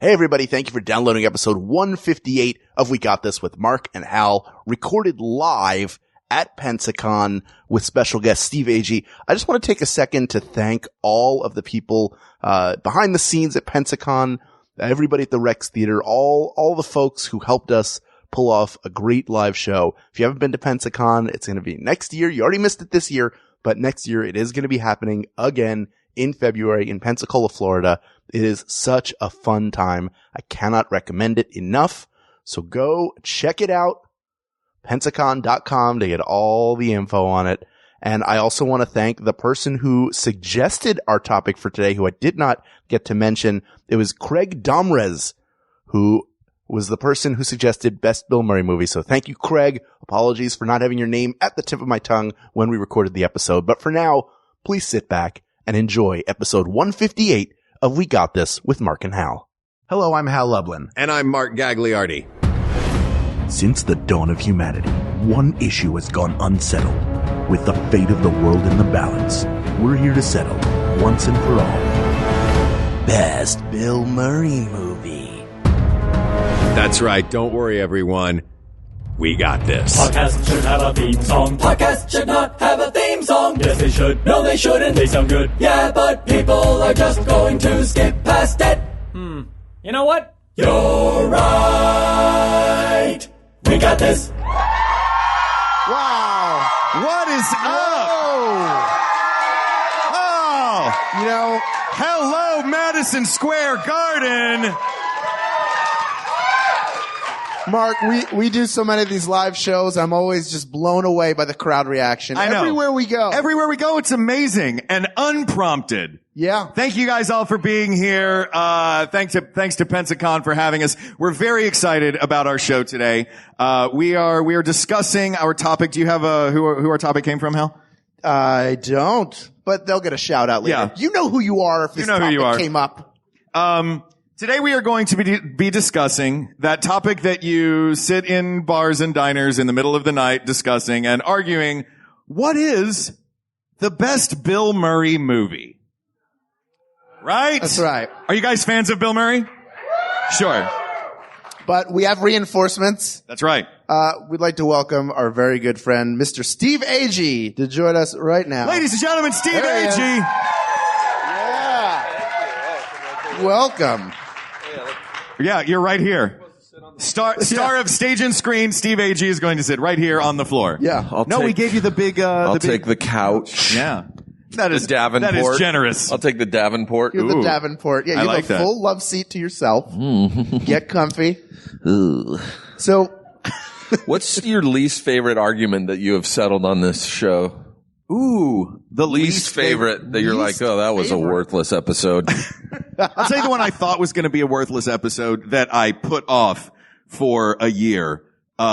Hey everybody, thank you for downloading episode 158 of We Got This with Mark and Hal, recorded live at Pensacon with special guest Steve Agee. I just want to take a second to thank all of the people behind the scenes at Pensacon, everybody at the Rex Theater, all the folks who helped us pull off a great live show. If you haven't been to Pensacon, it's going to be next year. You already missed it this year, but next year it is going to be happening again in February in Pensacola, Florida. It is such a fun time. I cannot recommend it enough. So go check it out. Pensacon.com to get all the info on it. And I also want to thank the person who suggested our topic for today, who I did not get to mention. It was Craig Domrez, who was the person who suggested Best Bill Murray Movie. So thank you, Craig. Apologies for not having your name at the tip of my tongue when we recorded the episode. But for now, please sit back and enjoy episode 158 of We Got This with Mark and Hal. Hello, I'm Hal Lublin. And I'm Mark Gagliardi. Since the dawn of humanity, one issue has gone unsettled. With the fate of the world in the balance, we're here to settle, once and for all, Best Bill Murray Movie. That's right. Don't worry, everyone. We got this. Podcast should have a theme song. Podcast should not have a theme song. Yes, they should. No, they shouldn't. They sound good. Yeah, but people are just going to skip past it. You know what? You're right. We got this. Wow. What is up? Oh, hello, Madison Square Garden. Mark, we do so many of these live shows. I'm always just blown away by the crowd reaction. I know. Everywhere we go. Everywhere we go, it's amazing and unprompted. Yeah. Thank you guys all for being here. Thanks to Pensacon for having us. We're very excited about our show today. We are discussing our topic. Do you have who our topic came from, Hal? I don't, but they'll get a shout out later. Yeah. You know who you are if this topic came up. Today we are going to be discussing that topic that you sit in bars and diners in the middle of the night discussing and arguing, what is the best Bill Murray movie? Right? That's right. Are you guys fans of Bill Murray? Sure. But we have reinforcements. That's right. We'd like to welcome our very good friend, Mr. Steve Agee, to join us right now. Ladies and gentlemen, Steve There he Agee. Yeah. Welcome. Yeah, you're right here. Star of stage and screen, Steve Agee is going to sit right here on the floor. Yeah. We gave you the big. I'll take the couch. Yeah, that is Davenport. That is generous. I'll take the Davenport. You're the Davenport. Yeah, you like have a that. full love seat to yourself. Get comfy. Ooh. So, What's your least favorite argument that you have settled on this show? Ooh, the Least favorite that you're like, oh, that was a worthless episode. I'll tell you the one I thought was going to be a worthless episode that I put off for a year,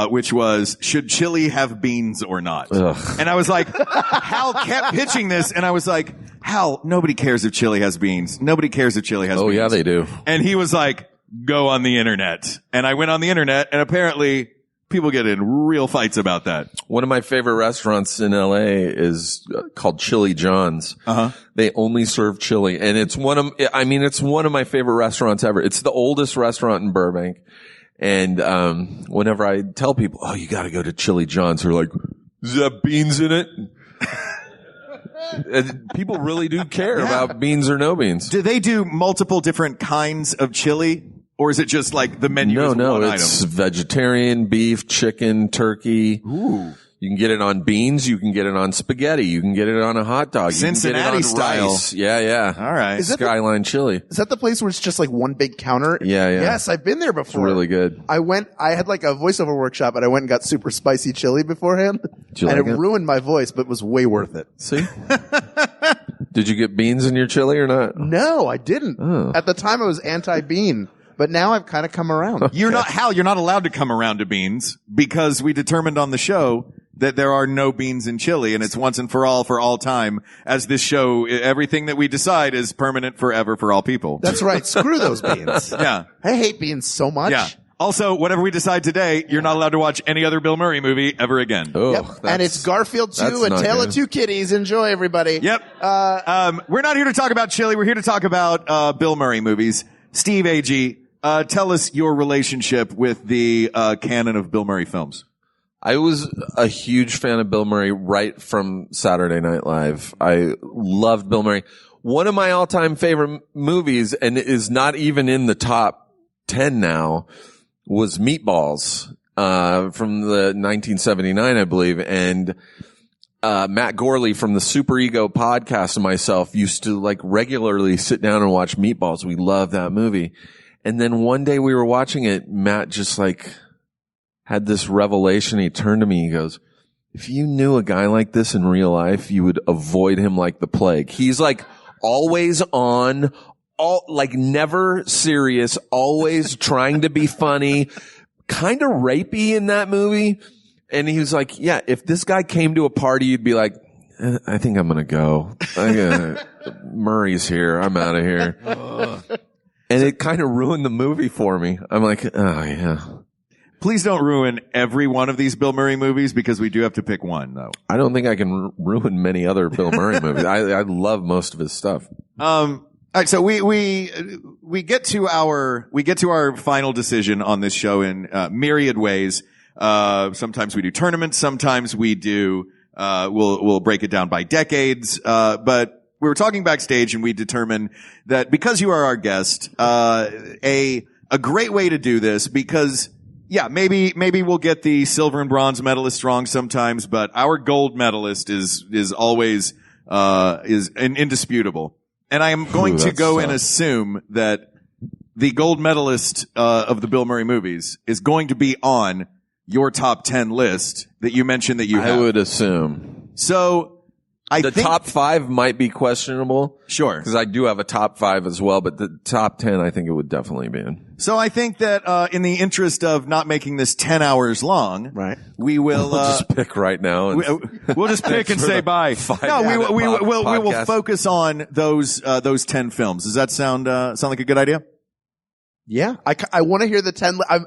which was, should chili have beans or not? Ugh. And I was like, Hal kept pitching this, and I was like, Hal, nobody cares if chili has beans. Nobody cares if chili has beans. Oh, yeah, they do. And he was like, go on the internet. And I went on the internet, and apparently people get in real fights about that. One of my favorite restaurants in LA is called Chili John's. Uh-huh. They only serve chili, and it's one of my favorite restaurants ever. It's the oldest restaurant in Burbank. And whenever I tell people, oh, you got to go to Chili John's, they're like, does that have beans in it? And people really do care about beans or no beans. Do they do multiple different kinds of chili? Or is it just like the menu is one it's item? vegetarian, beef, chicken, turkey. Ooh. You can get it on beans. You can get it on spaghetti. You can get it on a hot dog. Cincinnati you can get it on style. rice. Yeah. All right. Is that Skyline chili. is that the place where it's just like one big counter? Yeah. Yes, I've been there It's before. really good. I had like a voiceover workshop, and I went and got super spicy chili beforehand. Did you and like it it? ruined my voice, but it was way worth it. See? Did you get beans in your chili or not? No, I didn't. Oh. At the time, I was anti-bean, but now I've kind of come around. You're not allowed to come around to beans because we determined on the show that there are no beans in chili, and it's once and for all time. As this show, everything that we decide is permanent forever for all people. That's right. Screw those beans. Yeah. I hate beans so much. Yeah. Also, whatever we decide today, you're not allowed to watch any other Bill Murray movie ever again. Oh, Yep. And it's Garfield 2, A not Tale good. of Two Kitties. Enjoy, everybody. Yep. We're not here to talk about chili. We're here to talk about Bill Murray movies. Steve Agee, tell us your relationship with the canon of Bill Murray films. I was a huge fan of Bill Murray right from Saturday Night Live. I loved Bill Murray. One of my all-time favorite movies, and it is not even in the top 10 now, was Meatballs, from the 1979, I believe. And, Matt Gorley from the Super Ego podcast and myself used to like regularly sit down and watch Meatballs. We loved that movie. And then one day we were watching it, Matt just like had this revelation. He turned to me, he goes, if you knew a guy like this in real life, you would avoid him like the plague. He's like always on, like never serious, always trying to be funny, kind of rapey in that movie. And he was like, yeah, if this guy came to a party, you'd be like, I think I'm going to go. Murray's here. I'm out of here. And it kind of ruined the movie for me. I'm like, oh yeah. Please don't ruin every one of these Bill Murray movies because we do have to pick one, though. I don't think I can ruin many other Bill Murray movies. I love most of his stuff. All right, so we get to our final decision on this show in myriad ways. Sometimes we do tournaments, sometimes we do we'll break it down by decades. But we were talking backstage and we determined that because you are our guest, a great way to do this, because yeah, maybe we'll get the silver and bronze medalist wrong sometimes, but our gold medalist is always indisputable. And I am going to go and assume that the gold medalist of the Bill Murray movies is going to be on your top 10 list that you mentioned that you have. I would assume. So the top 5 might be questionable. Sure. Because I do have a top 5 as well, but the top 10 I think it would definitely be in. So I think that in the interest of not making this 10 hours long, right, we will we'll just pick right now. We'll just pick and say bye. No, we will focus on those 10 films. Does that sound like a good idea? Yeah, I want to hear the 10. I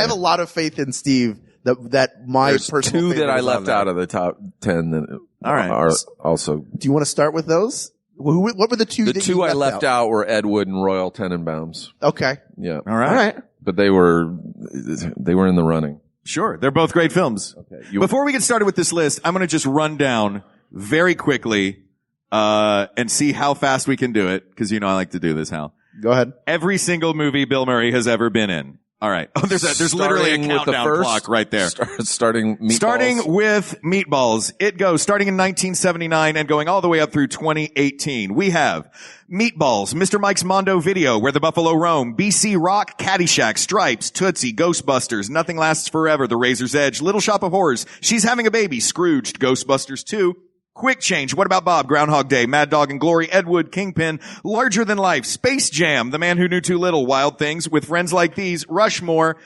have a lot of faith in Steve that my There's personal 2 that I left out of the top 10 that are also. Do you want to start with those? What were the 2? The 2 I left out were Ed Wood and Royal Tenenbaums. Okay. Yeah. All right. But they were in the running. Sure. They're both great films. Okay. Before we get started with this list, I'm going to just run down very quickly, and see how fast we can do it. Cause I like to do this, Hal. Go ahead. Every single movie Bill Murray has ever been in. All right. Oh, there's literally a countdown clock right there. Starting Meatballs. Starting with Meatballs. It goes starting in 1979 and going all the way up through 2018. We have Meatballs, Mr. Mike's Mondo Video, Where the Buffalo Roam, BC Rock, Caddyshack, Stripes, Tootsie, Ghostbusters, Nothing Lasts Forever, The Razor's Edge, Little Shop of Horrors, She's Having a Baby, Scrooged, Ghostbusters 2, Quick Change, What About Bob, Groundhog Day, Mad Dog and Glory, Ed Wood, Kingpin, Larger Than Life, Space Jam, The Man Who Knew Too Little, Wild Things, With Friends Like These, Rushmore,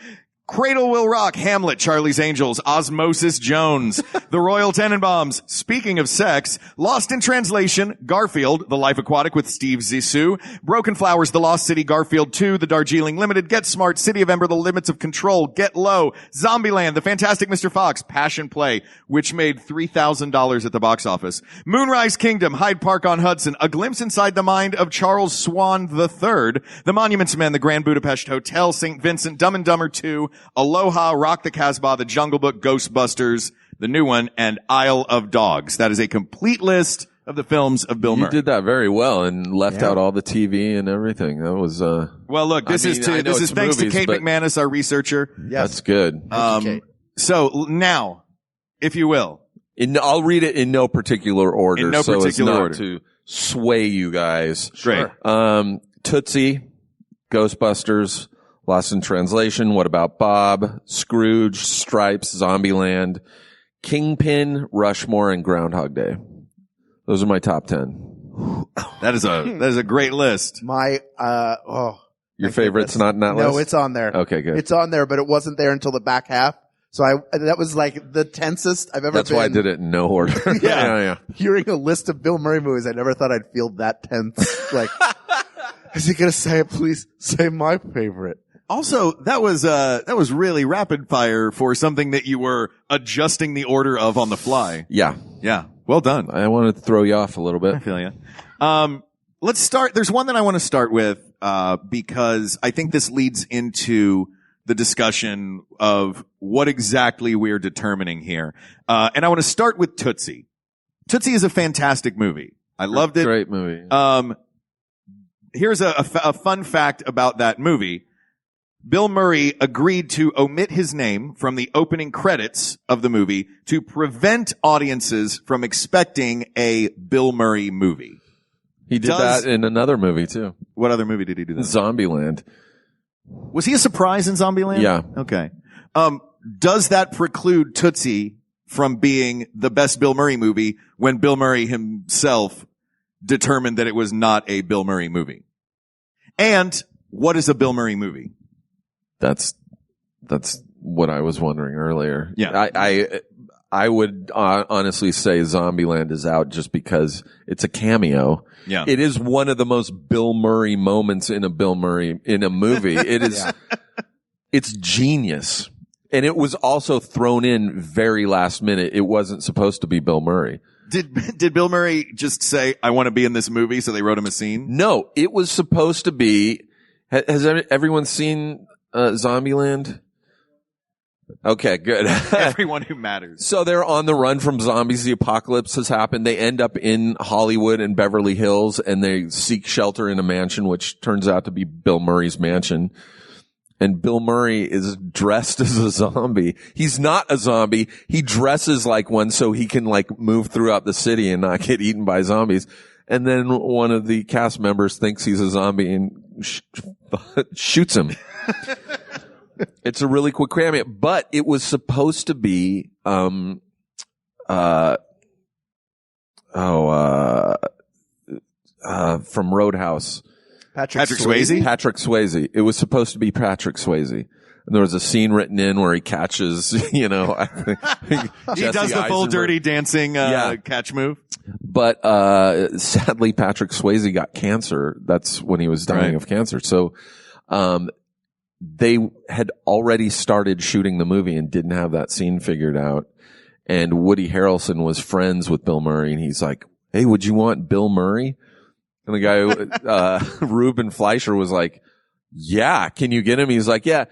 Cradle Will Rock, Hamlet, Charlie's Angels, Osmosis Jones, The Royal Tenenbaums, Speaking of Sex, Lost in Translation, Garfield, The Life Aquatic with Steve Zissou, Broken Flowers, The Lost City, Garfield 2, The Darjeeling Limited, Get Smart, City of Ember, The Limits of Control, Get Low, Zombieland, The Fantastic Mr. Fox, Passion Play, which made $3,000 at the box office, Moonrise Kingdom, Hyde Park on Hudson, A Glimpse Inside the Mind of Charles Swan III, The Monuments Men, The Grand Budapest Hotel, St. Vincent, Dumb and Dumber 2, Aloha, Rock the Casbah, The Jungle Book, Ghostbusters, the new one, and Isle of Dogs. That is a complete list of the films of Bill Murray. You did that very well and left out all the TV and everything. That was well, look, this is thanks to Kate McManus, our researcher. Yes. That's good. So now, if you will, I'll read it in no particular order. In no particular order. To sway you guys. Great. Tootsie, Ghostbusters, Lost in Translation, What About Bob, Scrooge, Stripes, Zombieland, Kingpin, Rushmore, and Groundhog Day. Those are my top 10. That is a great list. My your favorite's not in that list? No, it's on there. Okay, good. It's on there, but it wasn't there until the back half. So that was like the tensest I've ever been. That's why I did it in no order. yeah. Hearing a list of Bill Murray movies, I never thought I'd feel that tense. Like, is he gonna say it? Please say my favorite. Also, that was really rapid fire for something that you were adjusting the order of on the fly. Yeah. Yeah. Well done. I wanted to throw you off a little bit. I feel you. Let's start. There's one that I want to start with. because I think this leads into the discussion of what exactly we're determining here. And I want to start with Tootsie. Tootsie is a fantastic movie. I loved it. Great movie. Here's a fun fact about that movie. Bill Murray agreed to omit his name from the opening credits of the movie to prevent audiences from expecting a Bill Murray movie. He did that in another movie too. What other movie did he do that? Zombieland. Was he a surprise in Zombieland? Yeah. Okay. Does that preclude Tootsie from being the best Bill Murray movie when Bill Murray himself determined that it was not a Bill Murray movie? And what is a Bill Murray movie? That's what I was wondering earlier. Yeah. I would honestly say Zombieland is out just because it's a cameo. Yeah. It is one of the most Bill Murray moments in a movie. It is, it's genius. And it was also thrown in very last minute. It wasn't supposed to be Bill Murray. Did Bill Murray just say, I want to be in this movie, so they wrote him a scene? No, it was supposed to be, has everyone seen Zombieland? Okay, good. Everyone who matters. So they're on the run from zombies. The apocalypse has happened. They end up in Hollywood and Beverly Hills, and they seek shelter in a mansion, which turns out to be Bill Murray's mansion. And Bill Murray is dressed as a zombie. He's not a zombie. He dresses like one so he can like move throughout the city and not get eaten by zombies. And then one of the cast members thinks he's a zombie and shoots him. It's a really quick cameo, but it was supposed to be, from Roadhouse. Patrick Swayze? Patrick Swayze. It was supposed to be Patrick Swayze. And there was a scene written in where he catches, he does the full Dirty Dancing, catch move. But, sadly, Patrick Swayze got cancer. That's when he was dying of cancer. So, they had already started shooting the movie and didn't have that scene figured out. And Woody Harrelson was friends with Bill Murray, and he's like, hey, would you want Bill Murray? And the guy, Ruben Fleischer was like, yeah, can you get him? He's like, yeah.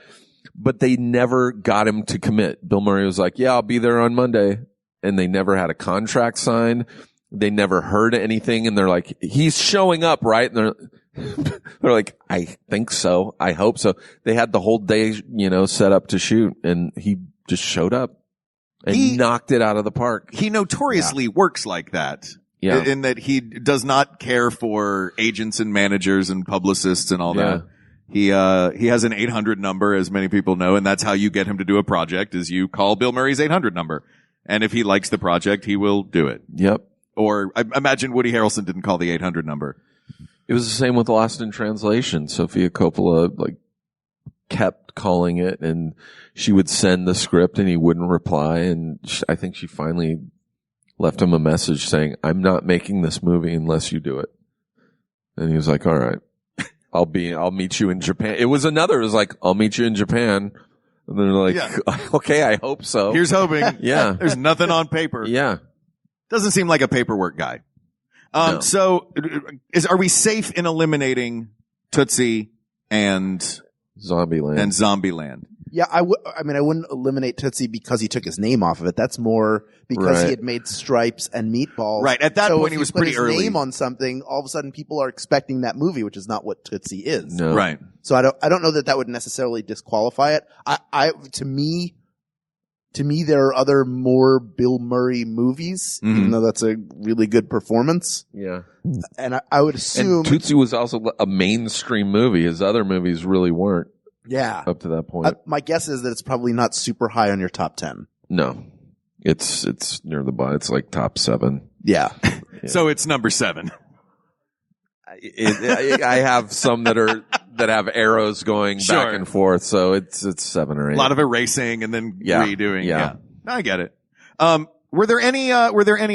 But they never got him to commit. Bill Murray was like, yeah, I'll be there on Monday. And they never had a contract signed. They never heard anything. And they're like, he's showing up, right? And they're like, I think so. I hope so. They had the whole day, set up to shoot, and he just showed up and knocked it out of the park. He notoriously works like that. Yeah. In that he does not care for agents and managers and publicists and all that. He has an 800 number, as many people know, and that's how you get him to do a project, is you call Bill Murray's 800 number. And if he likes the project, he will do it. Yep. Or I imagine Woody Harrelson didn't call the 800 number. It was the same with Lost in Translation. Sofia Coppola, kept calling it, and she would send the script and he wouldn't reply. And I think she finally left him a message saying, I'm not making this movie unless you do it. And he was like, all right, I'll meet you in Japan. It was like, I'll meet you in Japan. And they're like, okay, I hope so. Here's hoping. Yeah. There's nothing on paper. Yeah. Doesn't seem like a paperwork guy. No. So are we safe in eliminating Tootsie and Zombieland? Yeah, I wouldn't eliminate Tootsie because he took his name off of it. That's more because he had made Stripes and Meatballs. Right. At that point, he was pretty early. If you put his name on something, all of a sudden people are expecting that movie, which is not what Tootsie is. No. Right. So I don't know that would necessarily disqualify it. To me, there are other more Bill Murray movies, even though that's a really good performance. Yeah. And I would assume And Tootsie was also a mainstream movie. His other movies really weren't. Yeah. Up to that point. My guess is that it's probably not super high on your top 10. No. It's near the bottom. It's like top 7. Yeah. So it's number 7. I have some that have arrows going back and forth, so it's 7 or 8. A lot of erasing and then redoing. Yeah. I get it. Were there any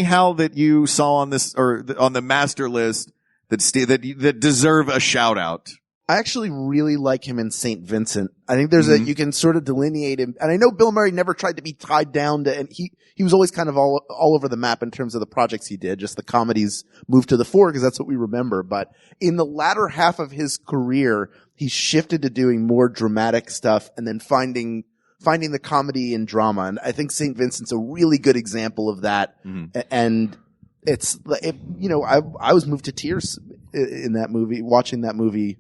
Hal that you saw on this or on the master list that deserve a shout out? I actually really like him in St. Vincent. I think there's you can sort of delineate him. And I know Bill Murray never tried to be tied down to, and he was always kind of all over the map in terms of the projects he did. Just the comedies moved to the fore because that's what we remember. But in the latter half of his career, he shifted to doing more dramatic stuff and then finding the comedy and drama. And I think St. Vincent's a really good example of that. And it's, I was moved to tears in that movie, watching that movie.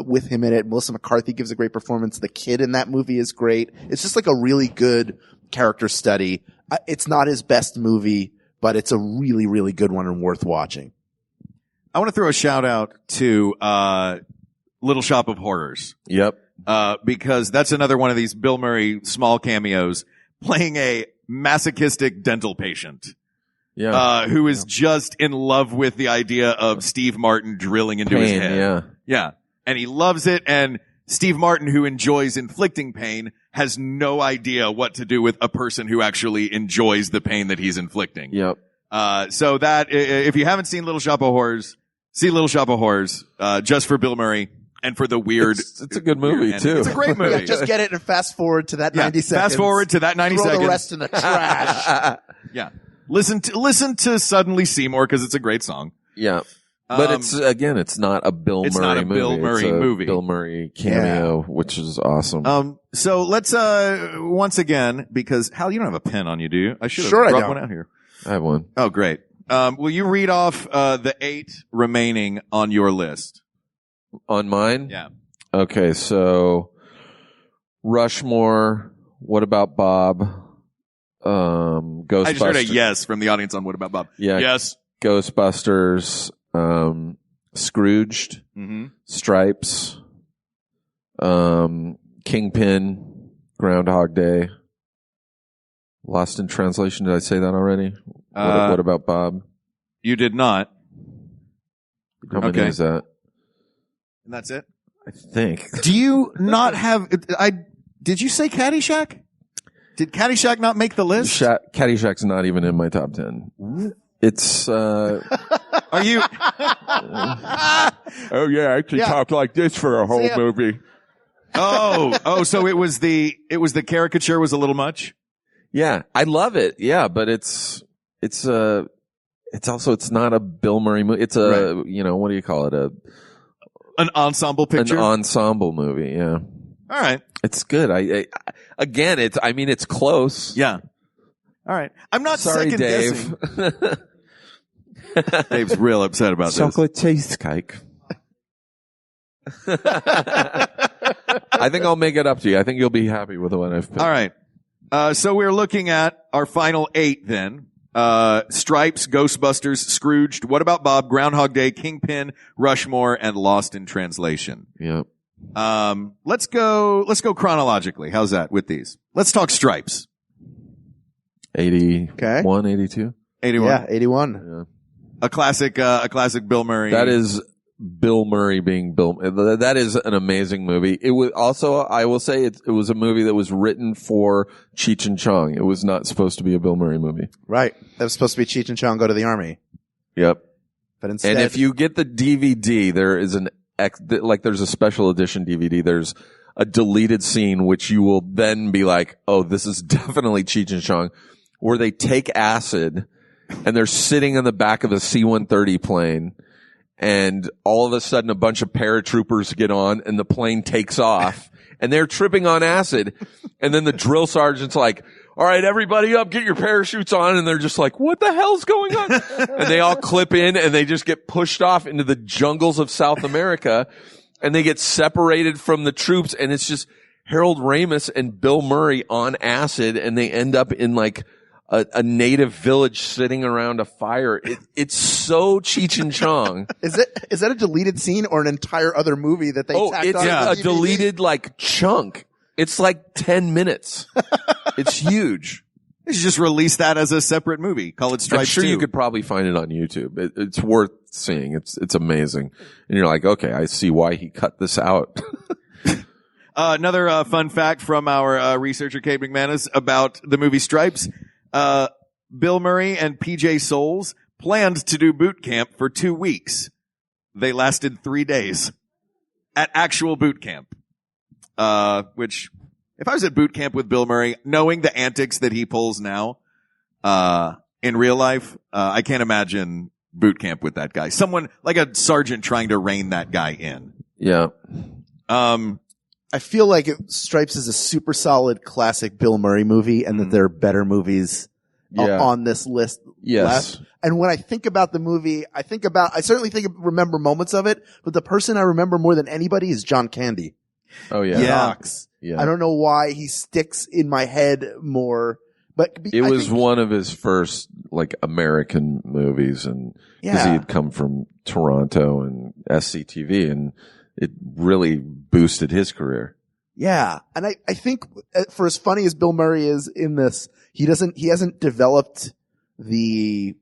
With him in it. Melissa McCarthy gives a great performance. The kid in that movie is great. It's just like a really good character study. It's not his best movie, but it's a really, really good one and worth watching. I want to throw a shout out to Little Shop of Horrors. Yep. Because that's another one of these Bill Murray small cameos playing a masochistic dental patient. Yeah. Who is just in love with the idea of Steve Martin drilling into his head. Yeah. Yeah. And he loves it. And Steve Martin, who enjoys inflicting pain, has no idea what to do with a person who actually enjoys the pain that he's inflicting. Yep. So that, if you haven't seen Little Shop of Horrors, see Little Shop of Horrors, just for Bill Murray and for the weird. It's a good movie too. It's a great movie. Yeah, just get it and fast forward to that 90 seconds. Fast forward to that 90 Throw seconds. the rest in the trash. Yeah. Listen to Suddenly Seymour because it's a great song. Yeah. But it's not a Bill Murray movie. It's not a Bill Murray movie. Bill Murray cameo, which is awesome. So let's, once again, because Hal, you don't have a pen on you, do you? I should have brought one out here. I have one. Oh, great. Will you read off, the 8 remaining on your list? On mine? Yeah. Okay. So Rushmore. What About Bob? Ghostbusters. I just heard a yes from the audience on What About Bob. Yeah. Yes. Ghostbusters. Scrooged, Stripes, Kingpin, Groundhog Day, Lost in Translation. Did I say that already? What About Bob? You did not. How many is that? And that's it? I think. Do you not have, did you say Caddyshack? Did Caddyshack not make the list? Caddyshack's not even in my top 10. It's, Are you? Oh yeah, I actually talked like this for a whole movie. So it was the caricature was a little much? Yeah, I love it. Yeah, but it's not a Bill Murray movie. It's what do you call it? An ensemble picture? An ensemble movie, yeah. All right. It's good. It's close. Yeah. All right. I'm not Sorry, second Dave. guessing. Dave's real upset about Chocolate cheesecake. I think I'll make it up to you. I think you'll be happy with the one I've picked. All right. So we're looking at our final 8 then. Stripes, Ghostbusters, Scrooged, What About Bob, Groundhog Day, Kingpin, Rushmore, and Lost in Translation. Yep. Let's go chronologically. How's that with these? Let's talk Stripes. 81, 82? 81. Yeah, 81. Yeah. A classic Bill Murray. That is Bill Murray being Bill. That is an amazing movie. It was also, I will say, it was a movie that was written for Cheech and Chong. It was not supposed to be a Bill Murray movie. Right. That was supposed to be Cheech and Chong Go to the Army. Yep. But instead. And if you get the DVD, there is there's a special edition DVD. There's a deleted scene, which you will then be like, oh, this is definitely Cheech and Chong, where they take acid and they're sitting in the back of a C-130 plane. And all of a sudden a bunch of paratroopers get on and the plane takes off and they're tripping on acid. And then the drill sergeant's like, all right, everybody up, get your parachutes on. And they're just like, what the hell's going on? And they all clip in and they just get pushed off into the jungles of South America and they get separated from the troops. And it's just Harold Ramis and Bill Murray on acid and they end up in like a native village sitting around a fire. It's so Cheech and Chong. Is that a deleted scene or an entire other movie that they tacked it's on? a deleted like chunk. It's like 10 minutes. It's huge. You should just release that as a separate movie. Call it Stripes 2. I'm sure you could probably find it on YouTube. It's worth seeing. It's amazing. And you're like, okay, I see why he cut this out. Another fun fact from our researcher Kate McManus about the movie Stripes. Bill Murray and PJ Souls planned to do boot camp for 2 weeks. They lasted 3 days. at actual boot camp. Which, if I was at boot camp with Bill Murray, knowing the antics that he pulls now, in real life, I can't imagine boot camp with that guy. Someone like a sergeant trying to rein that guy in. Yeah. I feel like Stripes is a super solid classic Bill Murray movie, and that there are better movies on this list. Yes. Left. And when I think about the movie, I certainly remember moments of it, but the person I remember more than anybody is John Candy. Oh yeah. Docs. Yeah. I don't know why he sticks in my head more, but it was one of his first like American movies, and because he had come from Toronto and SCTV, and it really boosted his career. Yeah. And I think for as funny as Bill Murray is in this, he hasn't developed the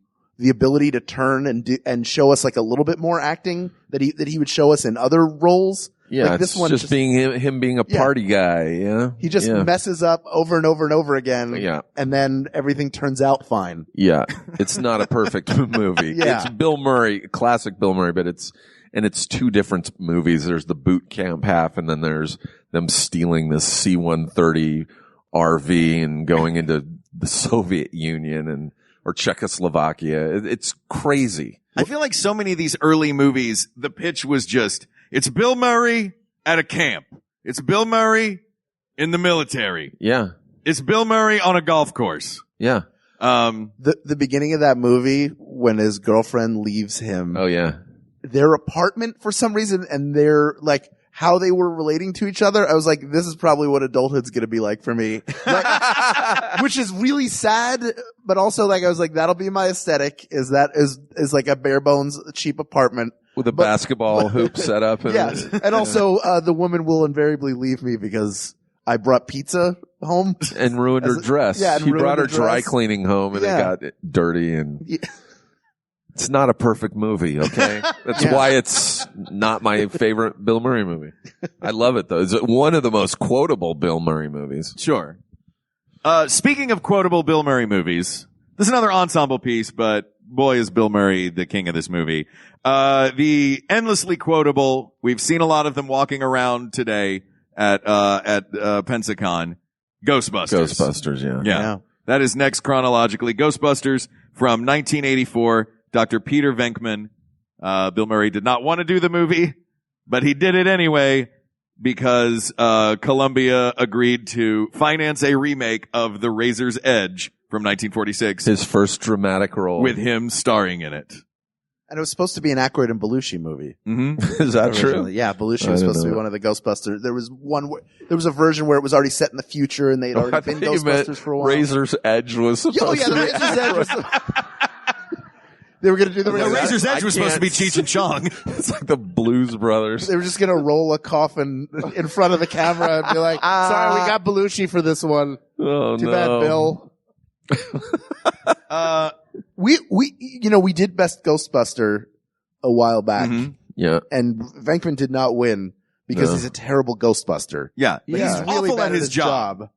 ability to turn and show us like a little bit more acting that he would show us in other roles. Yeah, like this one just being him being a party guy. Yeah, he just messes up over and over and over again. Yeah, and then everything turns out fine. Yeah, it's not a perfect movie. It's Bill Murray, classic Bill Murray, but it's two different movies. There's the boot camp half, and then there's them stealing this C-130 RV and going into the Soviet Union or Czechoslovakia. It's crazy. I feel like so many of these early movies, the pitch was just, it's Bill Murray at a camp. It's Bill Murray in the military. Yeah. It's Bill Murray on a golf course. Yeah. The beginning of that movie when his girlfriend leaves him. Oh yeah. Their apartment for some reason, and they're like how they were relating to each other. I was like, this is probably what adulthood's going to be like for me, which is really sad. But also, like, I was like, that'll be my aesthetic. Is like a bare bones cheap apartment with a basketball hoop set up. Yes, and also the woman will invariably leave me because I brought pizza home and ruined her dress. Yeah, he brought her dry cleaning home, and it got dirty and. Yeah. It's not a perfect movie, okay? That's why it's not my favorite Bill Murray movie. I love it, though. It's one of the most quotable Bill Murray movies. Sure. Speaking of quotable Bill Murray movies, this is another ensemble piece, but boy, is Bill Murray the king of this movie. The endlessly quotable, we've seen a lot of them walking around today at Pensacon, Ghostbusters. Ghostbusters, yeah. That is next chronologically. Ghostbusters from 1984. Dr. Peter Venkman. Bill Murray did not want to do the movie, but he did it anyway because Columbia agreed to finance a remake of The Razor's Edge from 1946. His first dramatic role. With him starring in it. And it was supposed to be an Aykroyd and Belushi movie. Mm-hmm. Is that true? Yeah, Belushi was supposed to be one of the Ghostbusters. There was a version where it was already set in the future and they'd already been Ghostbusters for a while. Razor's Edge was supposed to be. The Razor's Edge was They were going to do the Razor's Edge was supposed to be Cheech and Chong. It's like the Blues Brothers. They were just going to roll a coffin in front of the camera and be like, sorry, we got Belushi for this one. Oh, Too bad, Bill. We did Best Ghostbuster a while back. Mm-hmm. Yeah. And Venkman did not win because he's a terrible Ghostbuster. Yeah. But he's really awful at his job.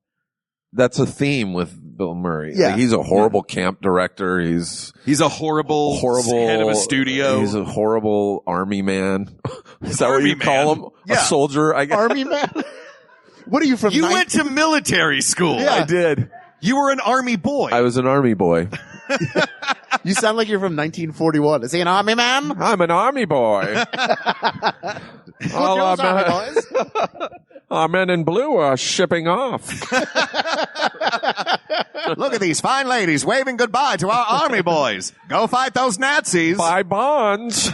That's a theme with Bill Murray. Yeah. Like, he's a horrible camp director. He's a horrible head of a studio. He's a horrible army man. Is that what you call him? Yeah. A soldier, I guess. Army man? What are you from? You went to military school. Yeah. I did. You were an army boy. I was an army boy. You sound like you're from 1941. Is he an army man? I'm an army boy. Army boys. Our men in blue are shipping off. Look at these fine ladies waving goodbye to our army boys. Go fight those Nazis. Buy bonds.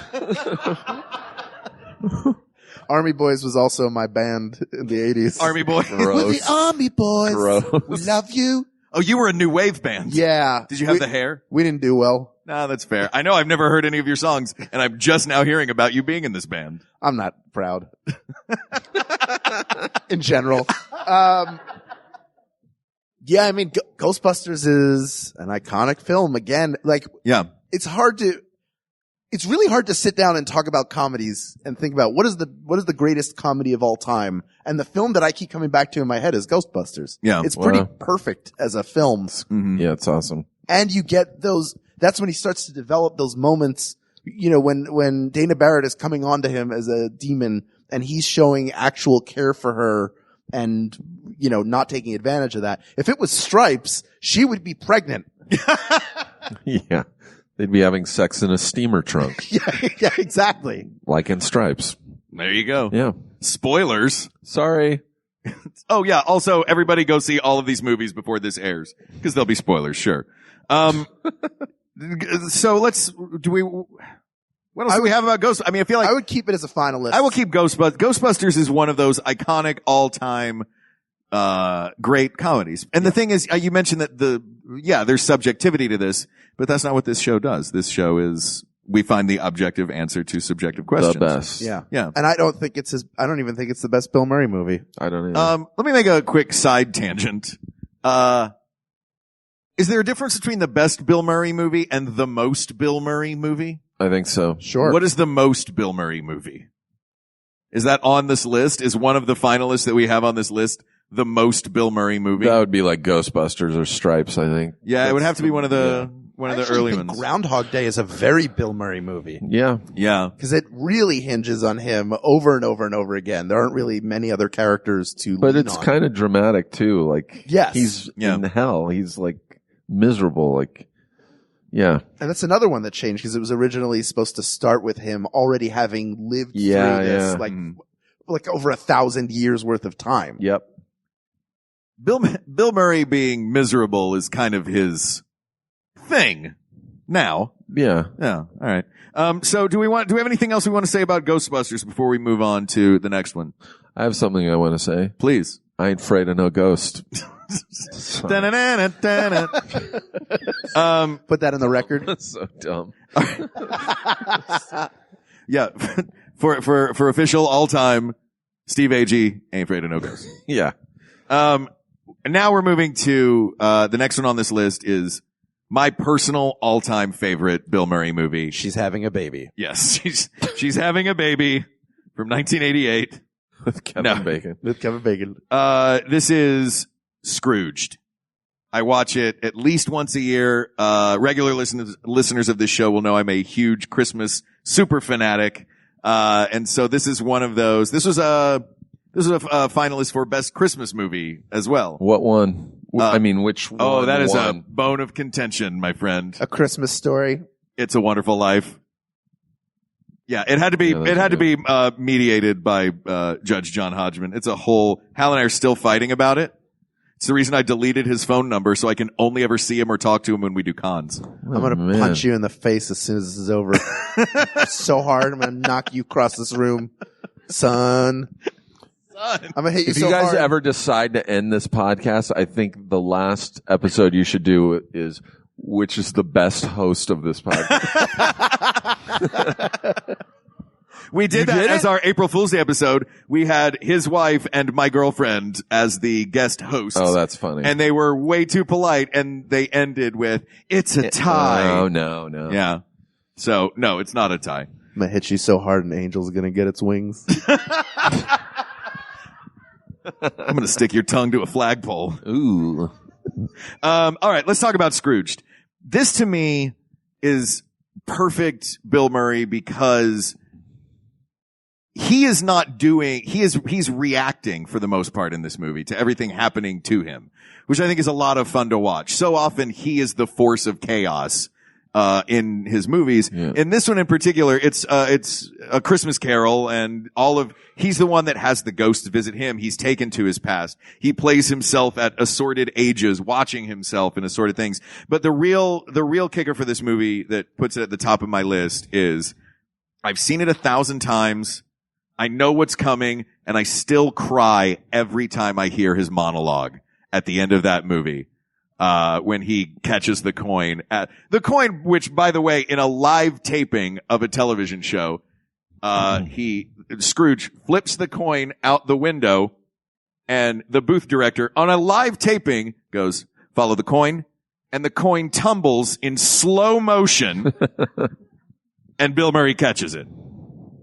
Army Boys was also my band in the 80s. Army Boys. We're the Army Boys. Gross. We love you. Oh, you were a new wave band. Yeah. Did you have the hair? We didn't do well. No, that's fair. I know I've never heard any of your songs, and I'm just now hearing about you being in this band. I'm not proud. In general. Yeah, I mean, Ghostbusters is an iconic film. Again, like, yeah, it's really hard to sit down and talk about comedies and think about what is the greatest comedy of all time. And the film that I keep coming back to in my head is Ghostbusters. Yeah. It's pretty perfect as a film. Mm-hmm. Yeah, it's awesome. And you get that's when he starts to develop those moments, when Dana Barrett is coming onto him as a demon and he's showing actual care for her and, you know, not taking advantage of that. If it was Stripes, she would be pregnant. Yeah. They'd be having sex in a steamer trunk. Yeah, exactly. Like in Stripes. There you go. Yeah. Spoilers. Sorry. Oh yeah. Also, everybody go see all of these movies before this airs because there'll be spoilers. Sure. So what else do we have about Ghost? I mean, I feel like I would keep it as a finalist. I will keep Ghostbusters. Ghostbusters is one of those iconic all-time, great comedies. And the thing is, you mentioned that there's subjectivity to this, but that's not what this show does. This show is, we find the objective answer to subjective questions. The best. Yeah. Yeah. And I don't even think it's the best Bill Murray movie. I don't either. Let me make a quick side tangent. Is there a difference between the best Bill Murray movie and the most Bill Murray movie? I think so. Sure. What is the most Bill Murray movie? Is that on this list? Is one of the finalists that we have on this list the most Bill Murray movie? That would be like Ghostbusters or Stripes, I think. Yeah, it would have to be one of the early ones. Groundhog Day is a very Bill Murray movie. Yeah. Yeah. Because it really hinges on him over and over and over again. There aren't really many other characters to But lean it's on. kind of dramatic too. Like, Yes. he's Yeah. in hell. He's like miserable. Like, yeah. And that's another one that changed because it was originally supposed to start with him already having lived Yeah, through this, yeah. like over 1,000 years worth of time. Yep. Bill Murray being miserable is kind of his thing now. Yeah. Yeah. All right. So do we have anything else we want to say about Ghostbusters before we move on to the next one? I have something I want to say. Please. I ain't afraid of no ghost. Da-na-na-na-na-na. Put that in the record. That's so dumb. Yeah. For official all-time Steve Agee, ain't afraid of no ghosts. Yeah. And now we're moving to, the next one on this list is my personal all-time favorite Bill Murray movie. She's having a baby. Yes. She's having a baby from 1988. With Kevin Bacon. With Kevin Bacon. This is Scrooged. I watch it at least once a year. Regular listeners of this show will know I'm a huge Christmas super fanatic. And so this is one of those. This was a finalist for best Christmas movie as well. What one? I mean, which one? Oh, that is a won? bone of contention, my friend. A Christmas Story. It's a Wonderful Life. Yeah, it had to be. Yeah, it had to be mediated by Judge John Hodgman. It's a whole. Hal and I are still fighting about it. It's the reason I deleted his phone number so I can only ever see him or talk to him when we do cons. I'm going to punch you in the face as soon as this is over. So hard. I'm going to knock you across this room, son. I'm going to hit you If so you guys hard. ever decide to end this podcast, I think the last episode you should do is which is the best host of this podcast. We did that as our April Fool's Day episode. We had his wife and my girlfriend as the guest hosts. Oh, that's funny. And they were way too polite, and they ended with, "It's a tie." Oh, no. Yeah. So, no, it's not a tie. I'm going to hit you so hard an angel's going to get its wings. I'm going to stick your tongue to a flagpole. Ooh. All right, let's talk about Scrooged. This to me is perfect Bill Murray because he's reacting for the most part in this movie to everything happening to him, which I think is a lot of fun to watch. So often he is the force of chaos, in his movies. Yeah. In this one in particular, it's A Christmas Carol, and he's the one that has the ghosts visit him. He's taken to his past. He plays himself at assorted ages, watching himself in assorted things. But the real kicker for this movie that puts it at the top of my list is I've seen it 1,000 times. I know what's coming, and I still cry every time I hear his monologue at the end of that movie. When he catches the coin, which, by the way, in a live taping of a television show, Scrooge flips the coin out the window, and the booth director on a live taping goes, "Follow the coin," and the coin tumbles in slow motion, and Bill Murray catches it.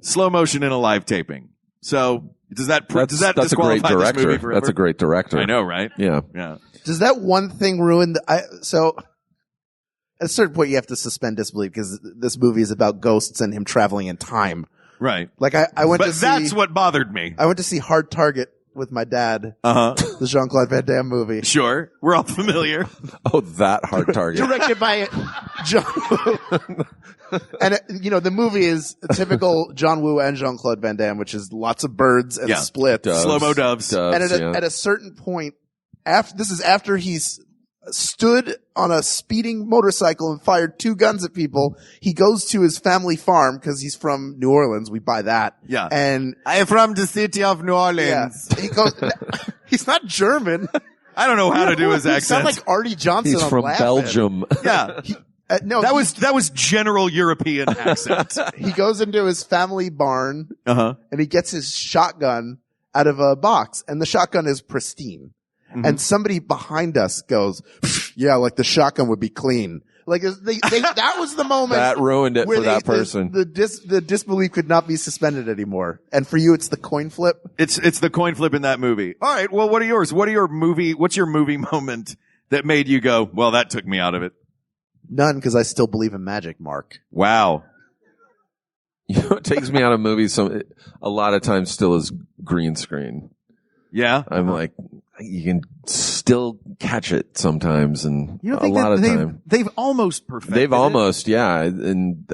Slow motion in a live taping. So does that That's a great disqualify this movie director. forever? That's a great director. I know, right? Yeah. Yeah. Does that one thing ruin so at a certain point you have to suspend disbelief because this movie is about ghosts and him traveling in time. Right. Like I went But to see. that's what bothered me. I went to see Hard Target with my dad. The Jean-Claude Van Damme movie. Sure. We're all familiar. Oh, that hard target. Directed by John Woo. And, the movie is a typical John Woo and Jean-Claude Van Damme, which is lots of birds and splits. Doves. Slow-mo doves. And at a certain point, this is after he's stood on a speeding motorcycle and fired 2 guns at people. He goes to his family farm because he's from New Orleans. We buy that. Yeah. And I am from the city of New Orleans. he goes, he's not German. I don't know how to do his You accent. sound like Artie Johnson. He's on from Laughing. Belgium. Yeah. No, That was general European accent. he goes into his family barn Uh-huh. and he gets his shotgun out of a box, and the shotgun is pristine. And somebody behind us goes, yeah, like the shotgun would be clean. Like that was the moment That ruined it where for that person. The disbelief could not be suspended anymore. And for you, it's the coin flip. It's the coin flip in that movie. All right. Well, what are yours? What's your movie moment that made you go, well, that took me out of it? None, because I still believe in magic, Mark. Wow. You know, it takes me out of movies. A lot of times still is green screen. Yeah. I'm like, you can still catch it sometimes, and You don't a think lot of that time. they've almost perfected They've it? almost, yeah,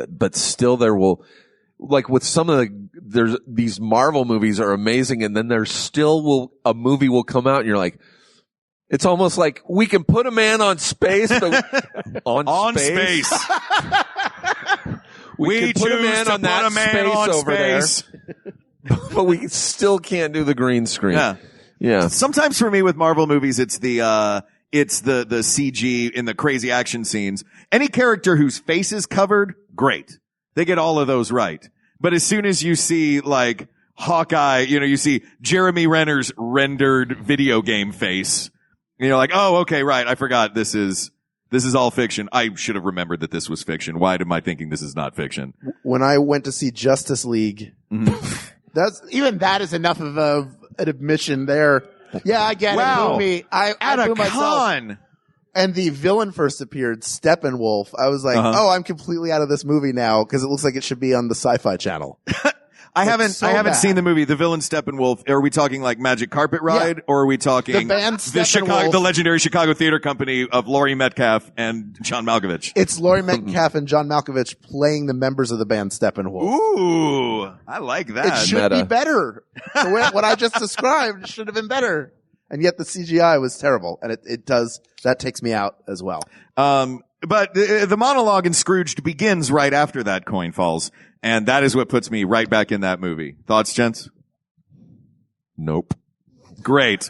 but still there will, like with some of there's these Marvel movies are amazing, and then there's still a movie will come out and you're like, it's almost like we can put a man on space, but on space. we can put a man on that space over there, but we still can't do the green screen. Yeah. Yeah. Sometimes for me with Marvel movies, it's the CG in the crazy action scenes. Any character whose face is covered, great. They get all of those right. But as soon as you see like Hawkeye, you see Jeremy Renner's rendered video game face, you're like, oh, okay, right. I forgot this is all fiction. I should have remembered that this was fiction. Why am I thinking this is not fiction? When I went to see Justice League, that is enough of an admission there. Yeah, I get Wow. it. Movie. I At a boo myself. con. And the villain first appeared, Steppenwolf. I was like, oh, I'm completely out of this movie now because it looks like it should be on the Sci-Fi Channel. I haven't bad. seen the movie. The villain Steppenwolf. Are we talking like Magic Carpet Ride, or are we talking The band Steppenwolf. the legendary Chicago theater company of Laurie Metcalf and John Malkovich? It's Laurie Metcalf and John Malkovich playing the members of the band Steppenwolf. Ooh, I like that. It should Meta. be better. The way, what I just described should have been better. And yet the CGI was terrible. And that takes me out as well. But the monologue in Scrooged begins right after that coin falls. And that is what puts me right back in that movie. Thoughts, gents? Nope. Great.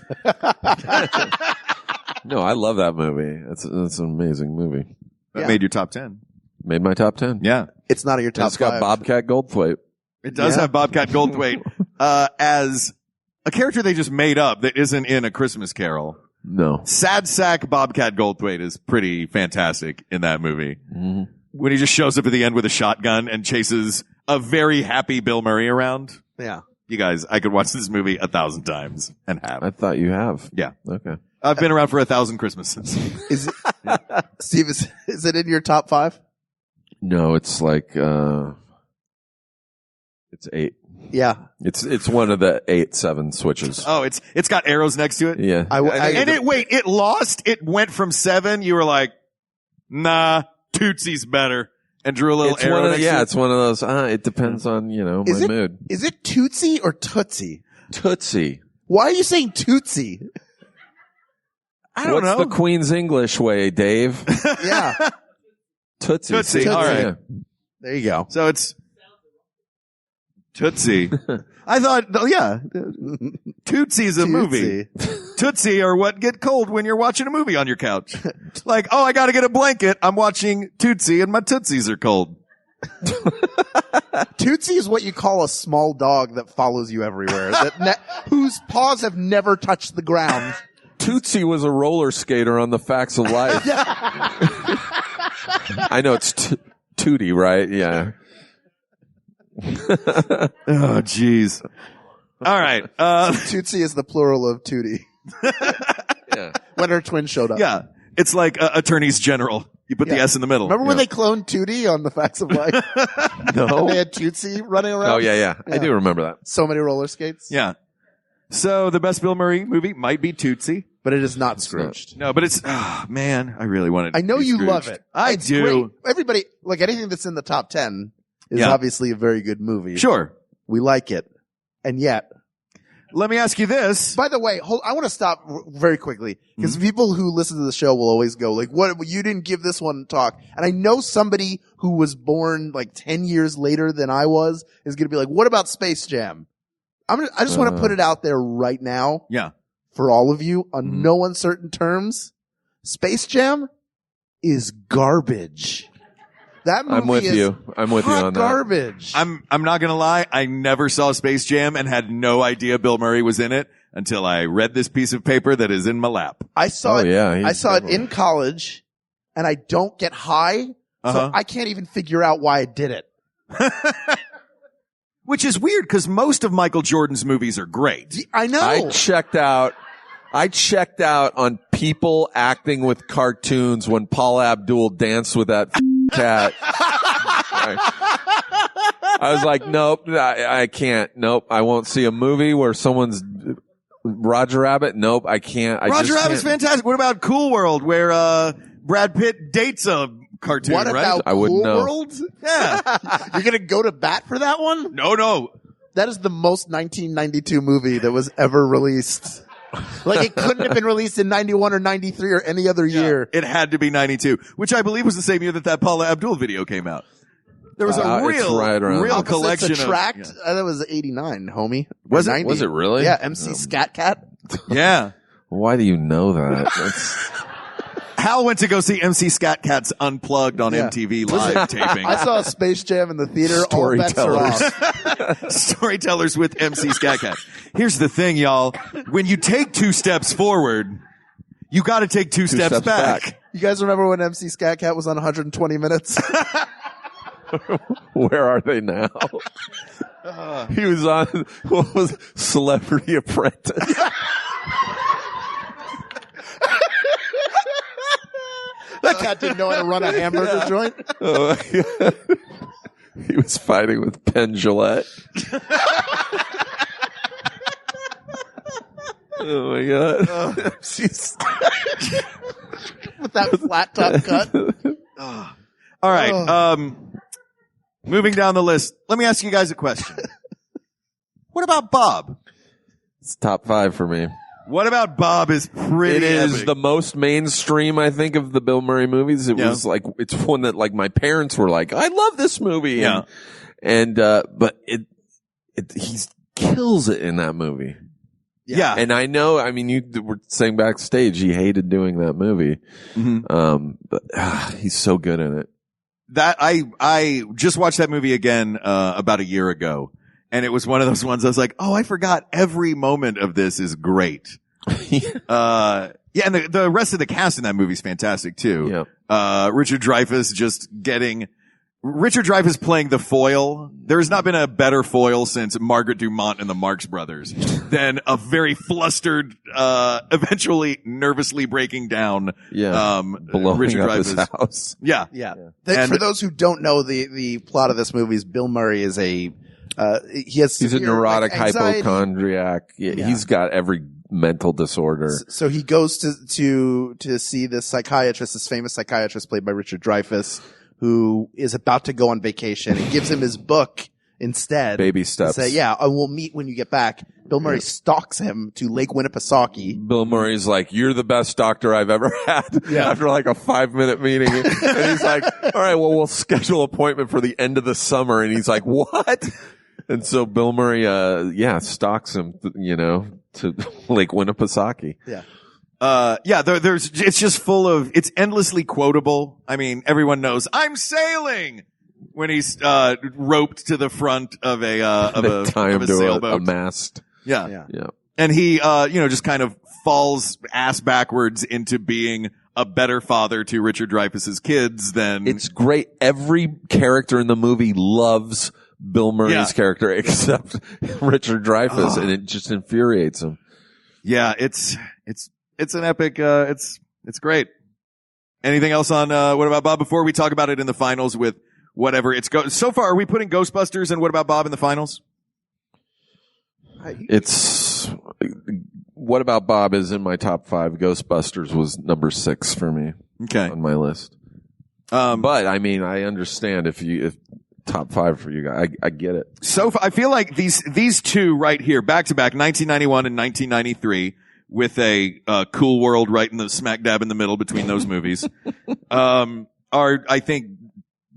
No, I love that movie. It's an amazing movie. That Yeah. made your top 10. Made my top 10. Yeah. It's not in your top It's got five. Bobcat Goldthwait. It does Yeah. have Bobcat Goldthwait as a character they just made up that isn't in A Christmas Carol. No. Sad sack Bobcat Goldthwait is pretty fantastic in that movie. When he just shows up at the end with a shotgun and chases a very happy Bill Murray around. Yeah. You guys, I could watch this movie 1,000 times and have. I thought you have. Yeah. Okay. I've been around for 1,000 Christmases. Is it, Steve, is it in your top five? No, it's like, it's 8. Yeah. It's one of the 8-7 switches. Oh, it's got arrows next to it. Yeah. And it lost. It went from 7. You were like, nah, Tootsie's better. And drew a little It's arrow one of, next yeah, to it. it's one of those, it depends on, Is my it- mood. Is it Tootsie or Tootsie? Tootsie. Why are you saying Tootsie? I don't What's know. the Queen's English way, Dave? Yeah. Tootsie. Tootsie. See? All right. Yeah. There you go. So it's Tootsie. I thought, yeah, Tootsie's a movie. Tootsie are what get cold when you're watching a movie on your couch. Like, oh, I gotta get a blanket. I'm watching Tootsie and my Tootsies are cold. Tootsie is what you call a small dog that follows you everywhere, whose paws have never touched the ground. Tootsie was a roller skater on the Facts of Life. I know it's Tootie, right? Yeah. Oh, jeez. All right. Tootsie is the plural of Tootie. Yeah. When her twin showed up. Yeah. It's like attorneys general. You put the S in the middle. Remember when they cloned Tootie on The Facts of Life? No. They had Tootsie running around? Oh, yeah. I do remember that. So many roller skates. Yeah. So the best Bill Murray movie might be Tootsie. But it is not Scrooged. No, but it's, man, I really wanted to I know be you Scrooged. love it. I It's do. great. Everybody, like anything that's in the top 10 is Yeah. obviously a very good movie. Sure. We like it. And yet, Let me ask you this. by the way, I want to stop very quickly because people who listen to the show will always go like, what, you didn't give this one talk. And I know somebody who was born like 10 years later than I was is going to be like, what about Space Jam? I just want to put it out there right now. Yeah. For all of you on no uncertain terms. Space Jam is garbage. That movie I'm with is you. I'm with you hot on that. garbage. I'm not gonna lie. I never saw Space Jam and had no idea Bill Murray was in it until I read this piece of paper that is in my lap. I saw Oh, it. yeah, I saw it in college, and I don't get high, so I can't even figure out why I did it. Which is weird because most of Michael Jordan's movies are great. I know. I checked out on people acting with cartoons when Paul Abdul danced with that cat. I was like, nope, I can't. Nope, I won't see a movie where someone's Roger Rabbit. Nope, I can't. Roger Rabbit's fantastic. What about Cool World, where Brad Pitt dates a cartoon? What right? about I wouldn't Cool know. World? Yeah. You're gonna go to bat for that one? No. That is the most 1992 movie that was ever released. Like it couldn't have been released in 91 or 93 or any other year. It had to be 92, which I believe was the same year that Paula Abdul video came out. There was a It's real, right around real there. Opposites collection Attract. of. That was 89, homie. Was Or it? 90. Was it really? Yeah, MC Scat Cat. Yeah. Why do you know that? That's, Hal went to go see MC Scat Cats Unplugged on Yeah. MTV live taping. I saw Space Jam in the theater. All bets are off. Storytellers with MC Scat Cat. Here's the thing, y'all. When you take 2 steps forward, you got to take 2 steps back. You guys remember when MC Scat Cat was on 120 Minutes? where are they now? He was on, what was it? Celebrity Apprentice. That cat didn't know how to run a hamburger joint. Oh, my God. He was fighting with Penn Jillette. Oh my God. With that flat top cut. All right. Moving down the list. Let me ask you guys a question. What about Bob? It's top 5 for me. What about Bob is pretty It is epic. the most mainstream, I think, of the Bill Murray movies. It was like, it's one that like my parents were like, I love this movie. Yeah. But he kills it in that movie. Yeah. And I know, I mean, you were saying backstage he hated doing that movie. But he's so good in it. That I just watched that movie again about a year ago, and it was one of those ones I was like, oh, I forgot every moment of this is great. Yeah, and the rest of the cast in that movie is fantastic too. Yeah. Richard Dreyfuss playing the foil. There has not been a better foil since Margaret Dumont and the Marx Brothers than a very flustered, eventually nervously breaking down. Blowing Richard up his Dreyfuss. house. Yeah. For those who don't know the plot of this movie, is Bill Murray is he's a severe, neurotic anxiety. hypochondriac. He's got every mental disorder. So he goes to see this psychiatrist, this famous psychiatrist played by Richard Dreyfuss, who is about to go on vacation and gives him his book instead. Baby Steps. To say, I will meet when you get back. Bill Murray stalks him to Lake Winnipesaukee. Bill Murray's like, you're the best doctor I've ever had. After like a 5-minute meeting. And he's like, all right, well, we'll schedule an appointment for the end of the summer. And he's like, what? And so Bill Murray, stalks him, to Lake Winnipesaukee. Yeah. It's just full of, it's endlessly quotable. I mean, everyone knows, I'm sailing! When he's, roped to the front of a sailboat. A mast. Yeah. And he, just kind of falls ass backwards into being a better father to Richard Dreyfuss's kids than. It's great. Every character in the movie loves Bill Murray's character except Richard Dreyfuss, and it just infuriates him. Yeah, it's an epic, it's great. Anything else on What About Bob before we talk about it in the finals with whatever it's so far? Are we putting Ghostbusters and What About Bob in the finals? It's What About Bob is in my top 5. Ghostbusters was number 6 for me. Okay. On my list. But I mean, I understand if top 5 for you guys. I get it. So I feel like these two right here, back to back, 1991 and 1993, with a Cool World right in the smack dab in the middle between those movies, are, I think,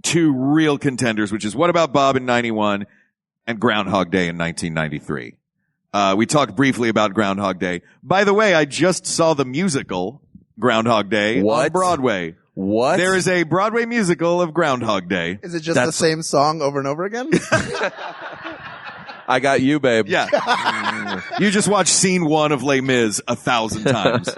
two real contenders, which is What About Bob in 91 and Groundhog Day in 1993. We talked briefly about Groundhog Day. By the way, I just saw the musical Groundhog Day on Broadway. What? There is a Broadway musical of Groundhog Day. Is it just the same song over and over again? I got you, babe. Yeah. You just watched scene 1 of Les Mis 1,000 times.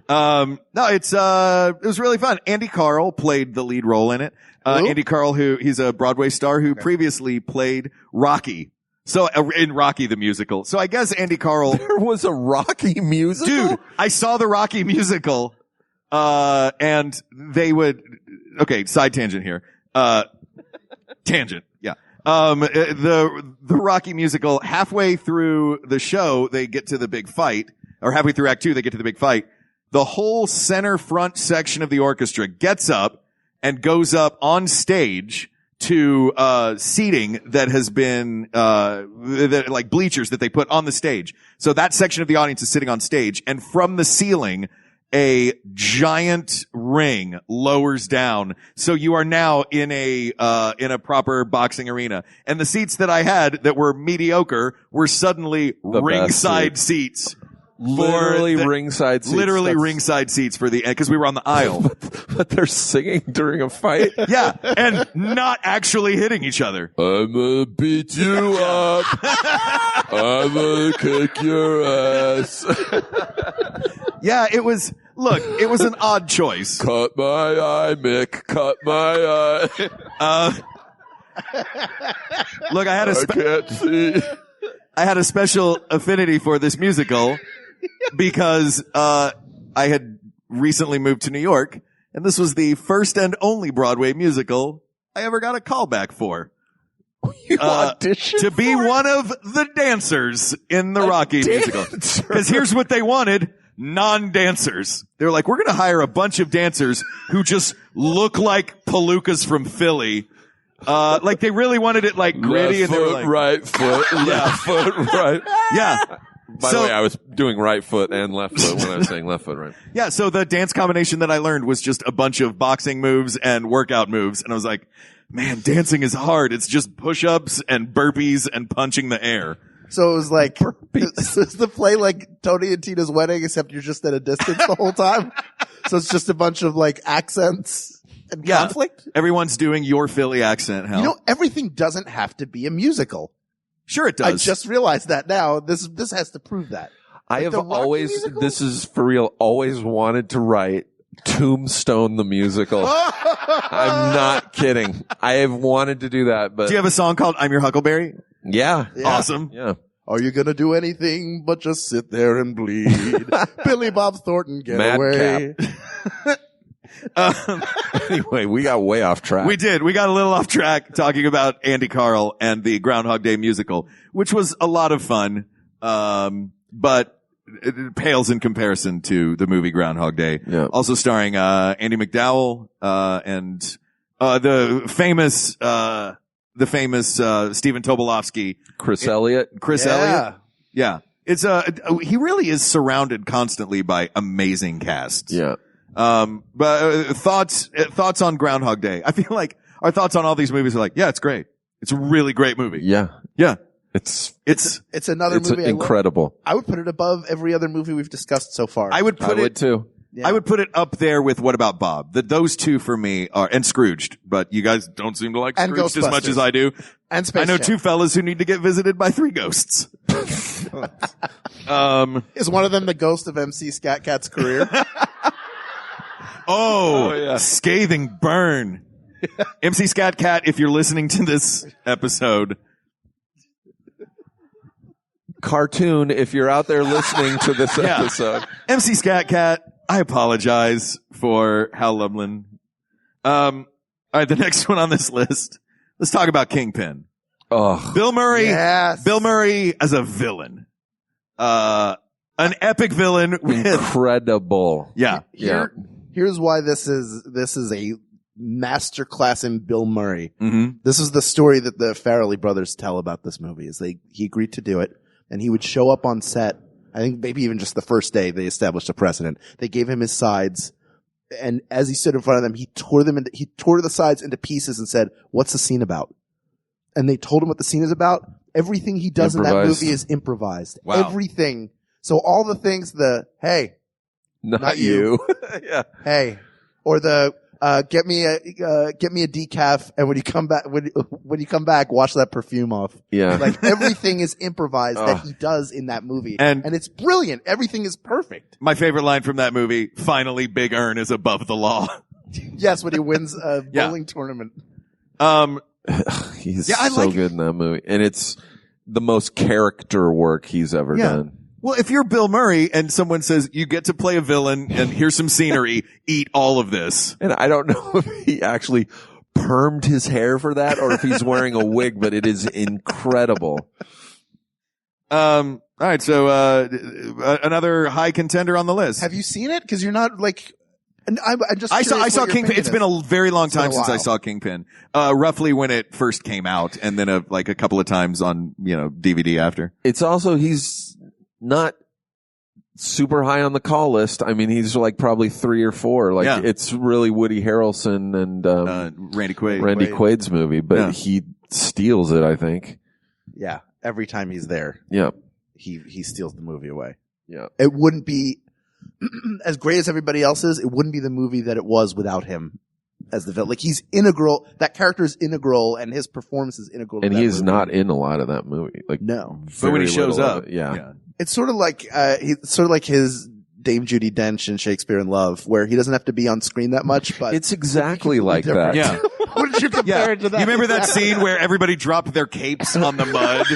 No, it was really fun. Andy Karl played the lead role in it. Andy Karl, he's a Broadway star who previously played Rocky. So, in Rocky the musical. So I guess Andy Karl. There was a Rocky musical? Dude, I saw the Rocky musical. And they would, okay, side tangent here. Tangent, yeah. The Rocky musical, halfway through the show, they get to the big fight, or halfway through Act 2, they get to the big fight. The whole center front section of the orchestra gets up and goes up on stage to, seating that has been, like bleachers that they put on the stage. So that section of the audience is sitting on stage, and from the ceiling, a giant ring lowers down. So you are now in a proper boxing arena. And the seats that I had that were mediocre were suddenly ringside seats. Literally ringside seats. Literally ringside seats for the end, cause we were on the aisle. But they're singing during a fight. Yeah. And not actually hitting each other. I'm gonna beat you up. I'm gonna kick your ass. Yeah, it was an odd choice. Cut my eye, Mick. Cut my eye. Look, I can't see. I had a special affinity for this musical because, I had recently moved to New York, and this was the first and only Broadway musical I ever got a callback for. You auditioned to be one of the dancers in the Rocky musical. Because here's what they wanted. Non-dancers. They're like, we're going to hire a bunch of dancers who just look like palookas from Philly. Like they really wanted it like gritty. Left and they were foot, like, right foot, left foot, right. Yeah. By the way, I was doing right foot and left foot when I was saying left foot, right. Yeah. So the dance combination that I learned was just a bunch of boxing moves and workout moves. And I was like, man, dancing is hard. It's just push-ups and burpees and punching the air. So it was like, is the play like Tony and Tina's wedding, except you're just at a distance the whole time? So it's just a bunch of like accents and conflict? Everyone's doing your Philly accent, Hal. You know, everything doesn't have to be a musical. Sure it does. I just realized that now. This has to prove that. I have always, this is for real, always wanted to write Tombstone the musical. I'm not kidding. I have wanted to do that, but. Do you have a song called I'm Your Huckleberry? Yeah. Awesome. Yeah. Are you gonna do anything but just sit there and bleed? Billy Bob Thornton, get away. Anyway, we got way off track. We did. We got a little off track talking about Andy Karl and the Groundhog Day musical, which was a lot of fun. But it pales in comparison to the movie Groundhog Day. Yeah. Also starring, Andy McDowell, and, the famous Stephen Tobolowsky. Chris Elliott. Elliott. Yeah. It's, he really is surrounded constantly by amazing casts. Yeah. But thoughts on Groundhog Day. I feel like our thoughts on all these movies are like, yeah, it's great. It's a really great movie. Yeah. Yeah. It's another movie. Incredible. I would put it above every other movie we've discussed so far. I would too. Yeah. I would put it up there with What About Bob? Those two for me are, and Scrooged, but you guys don't seem to like And Scrooged as much Ghostbusters. as I do. And Space I know Jam. two fellas who need to get visited by 3 ghosts. Is one of them the ghost of MC Scat Cat's career? Oh, scathing burn. MC Scat Cat, if you're listening to this episode. Cartoon, if you're out there listening to this episode. MC Scat Cat, I apologize for Hal Lublin. All right, the next one on this list. Let's talk about Kingpin. Oh, Bill Murray. Yes. Bill Murray as a villain. An epic villain with, incredible. yeah. Here's why this is a masterclass in Bill Murray. Mm-hmm. This is the story that the Farrelly brothers tell about this movie. Is he agreed to do it, and he would show up on set. I think maybe even just the first day they established a precedent. They gave him his sides, and as he stood in front of them, he tore the sides into pieces and said, "What's the scene about?" And they told him what the scene is about. Everything he does in that movie is improvised. Wow. Everything. So all the things, hey, Not you. Yeah. hey, or the get me a decaf, and when you come back, wash that perfume off. Yeah. Like everything is improvised that he does in that movie, And it's brilliant. Everything is perfect. My favorite line from that movie, finally Big Earn is above the law. Yes, when he wins a bowling tournament. He's I so like good in that movie. And it's the most character work he's ever done. Well, if you're Bill Murray and someone says you get to play a villain and here's some scenery, eat all of this. And I don't know if he actually permed his hair for that or if he's wearing a wig, but it is incredible. All right. So, another high contender on the list. Have you seen it? Because you're not like. And I saw Kingpin. It's been a very long time since I while. saw Kingpin. Roughly when it first came out, and then a couple of times on DVD after. It's also, he's not super high on the call list. I mean, he's like probably 3 or 4. Like it's really Woody Harrelson and Randy Quaid. Randy Quaid's movie, but he steals it, I think. Yeah, every time he's there, he steals the movie away. Yeah, it wouldn't be as great as everybody else is. It wouldn't be the movie that it was without him as the villain. Like he's integral. That character is integral, and his performance is integral. And to he that is movie. not in a lot of that movie. Like no, but when he shows little of up, it, yeah. It's sort of like his Dame Judi Dench in Shakespeare in Love, where he doesn't have to be on screen that much, but It's exactly like that. Yeah. what did you compare it to that? You remember that scene where everybody dropped their capes on the mud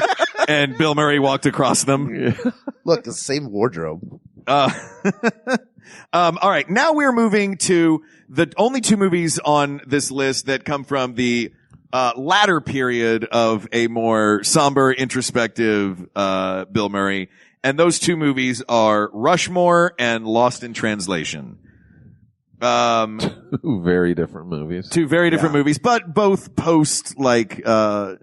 and Bill Murray walked across them? Look, the same wardrobe. All right. Now we're moving to the only 2 movies on this list that come from the latter period of a more somber, introspective Bill Murray. And those 2 movies are Rushmore and Lost in Translation. 2 very different movies. 2 very different movies, but both post I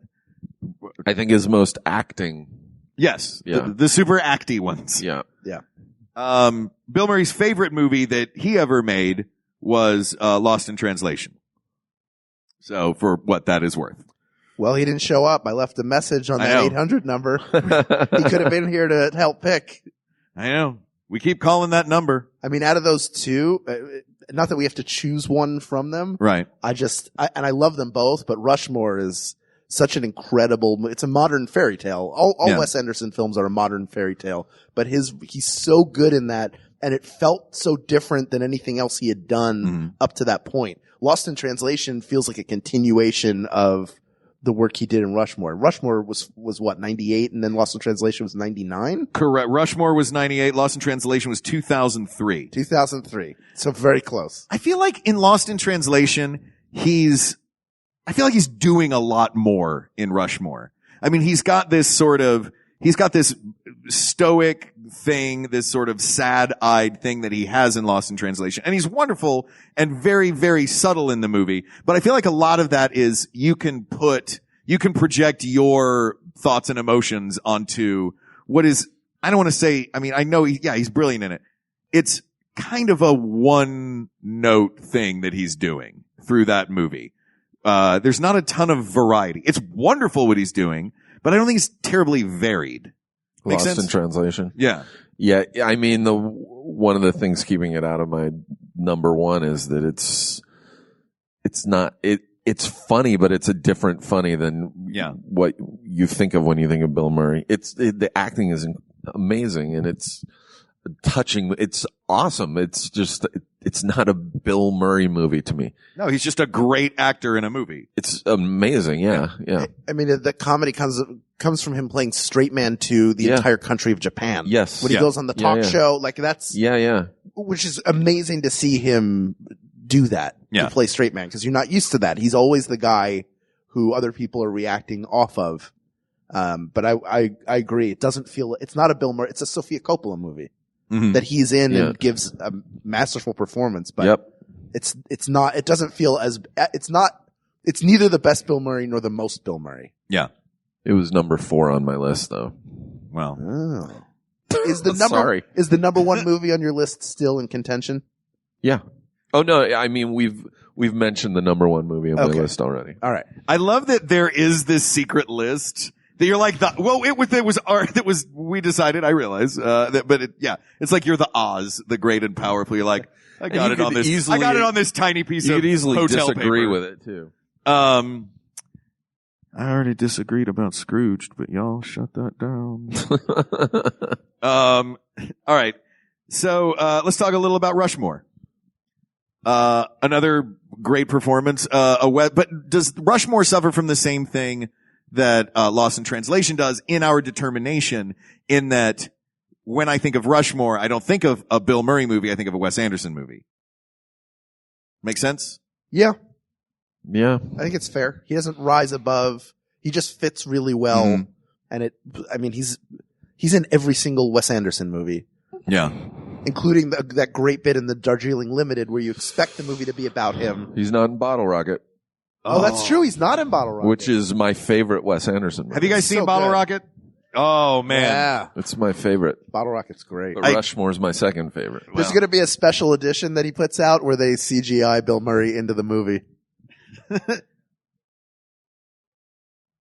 think his most acting. yes, Yeah. the super acty ones. Yeah. Bill Murray's favorite movie that he ever made was Lost in Translation. So for what that is worth. Well, he didn't show up. I left a message on that 800 number. He could have been here to help pick. I know. We keep calling that number. I mean, out of those 2, not that we have to choose one from them. Right. I love them both, but Rushmore is such an incredible, it's a modern fairy tale. All Wes Anderson films are a modern fairy tale, but he's so good in that, and it felt so different than anything else he had done up to that point. Lost in Translation feels like a continuation of the work he did in Rushmore. Rushmore was what, 98, and then Lost in Translation was 99? Correct. Rushmore was 98. Lost in Translation was 2003. 2003. So very close. I feel like in Lost in Translation, he's doing a lot more in Rushmore. I mean, he's got this stoic thing, this sort of sad-eyed thing that he has in Lost in Translation. And he's wonderful and very, very subtle in the movie. But I feel like a lot of that is you can project your thoughts and emotions onto what is, I don't want to say, I mean, I know he's brilliant in it. It's kind of a one-note thing that he's doing through that movie. There's not a ton of variety. It's wonderful what he's doing, but I don't think it's terribly varied. Makes Lost sense? in Translation. Yeah. Yeah. I mean, one of the things keeping it out of my number 1 is that it's funny, but it's a different funny than what you think of when you think of Bill Murray. The acting is amazing and it's touching. It's awesome. It's just, it's not a Bill Murray movie to me. No, he's just a great actor in a movie. It's amazing. Yeah. I mean, the comedy comes from him playing straight man to the entire country of Japan. Yes. When he goes on the talk show, like that's. Yeah. which is amazing to see him do that Yeah. to play straight man, because you're not used to that. He's always the guy who other people are reacting off of. But I agree. It doesn't feel, it's not a Bill Murray, it's a Sofia Coppola movie that he's in and gives a masterful performance, but it's not, it doesn't feel as, it's neither the best Bill Murray nor the most Bill Murray. Yeah. It was number 4 on my list, though. Well, Is the number one movie on your list still in contention? Yeah. Oh no, I mean we've mentioned the number 1 movie on my list already. All right. I love that there is this secret list that you're like we decided, I realize, it's like you're the Oz, the great and powerful. You're like, I got it on this. I got it on this tiny piece you of could easily hotel disagree paper. with it too. I already disagreed about Scrooged, but y'all shut that down. All right. So, let's talk a little about Rushmore. Another great performance. But does Rushmore suffer from the same thing that, Lost in Translation does in our determination, in that when I think of Rushmore, I don't think of a Bill Murray movie, I think of a Wes Anderson movie. Make sense? Yeah. Yeah. I think it's fair. He doesn't rise above. He just fits really well. And he's in every single Wes Anderson movie. Yeah. Including that great bit in the Darjeeling Limited where you expect the movie to be about him. He's not in Bottle Rocket. Oh, that's true. He's not in Bottle Rocket. Which is my favorite Wes Anderson movie. Have you guys seen So Bottle good. Rocket? Oh, man. Yeah. It's my favorite. Bottle Rocket's great. But Rushmore's my second favorite. There's going to be a special edition that he puts out where they CGI Bill Murray into the movie.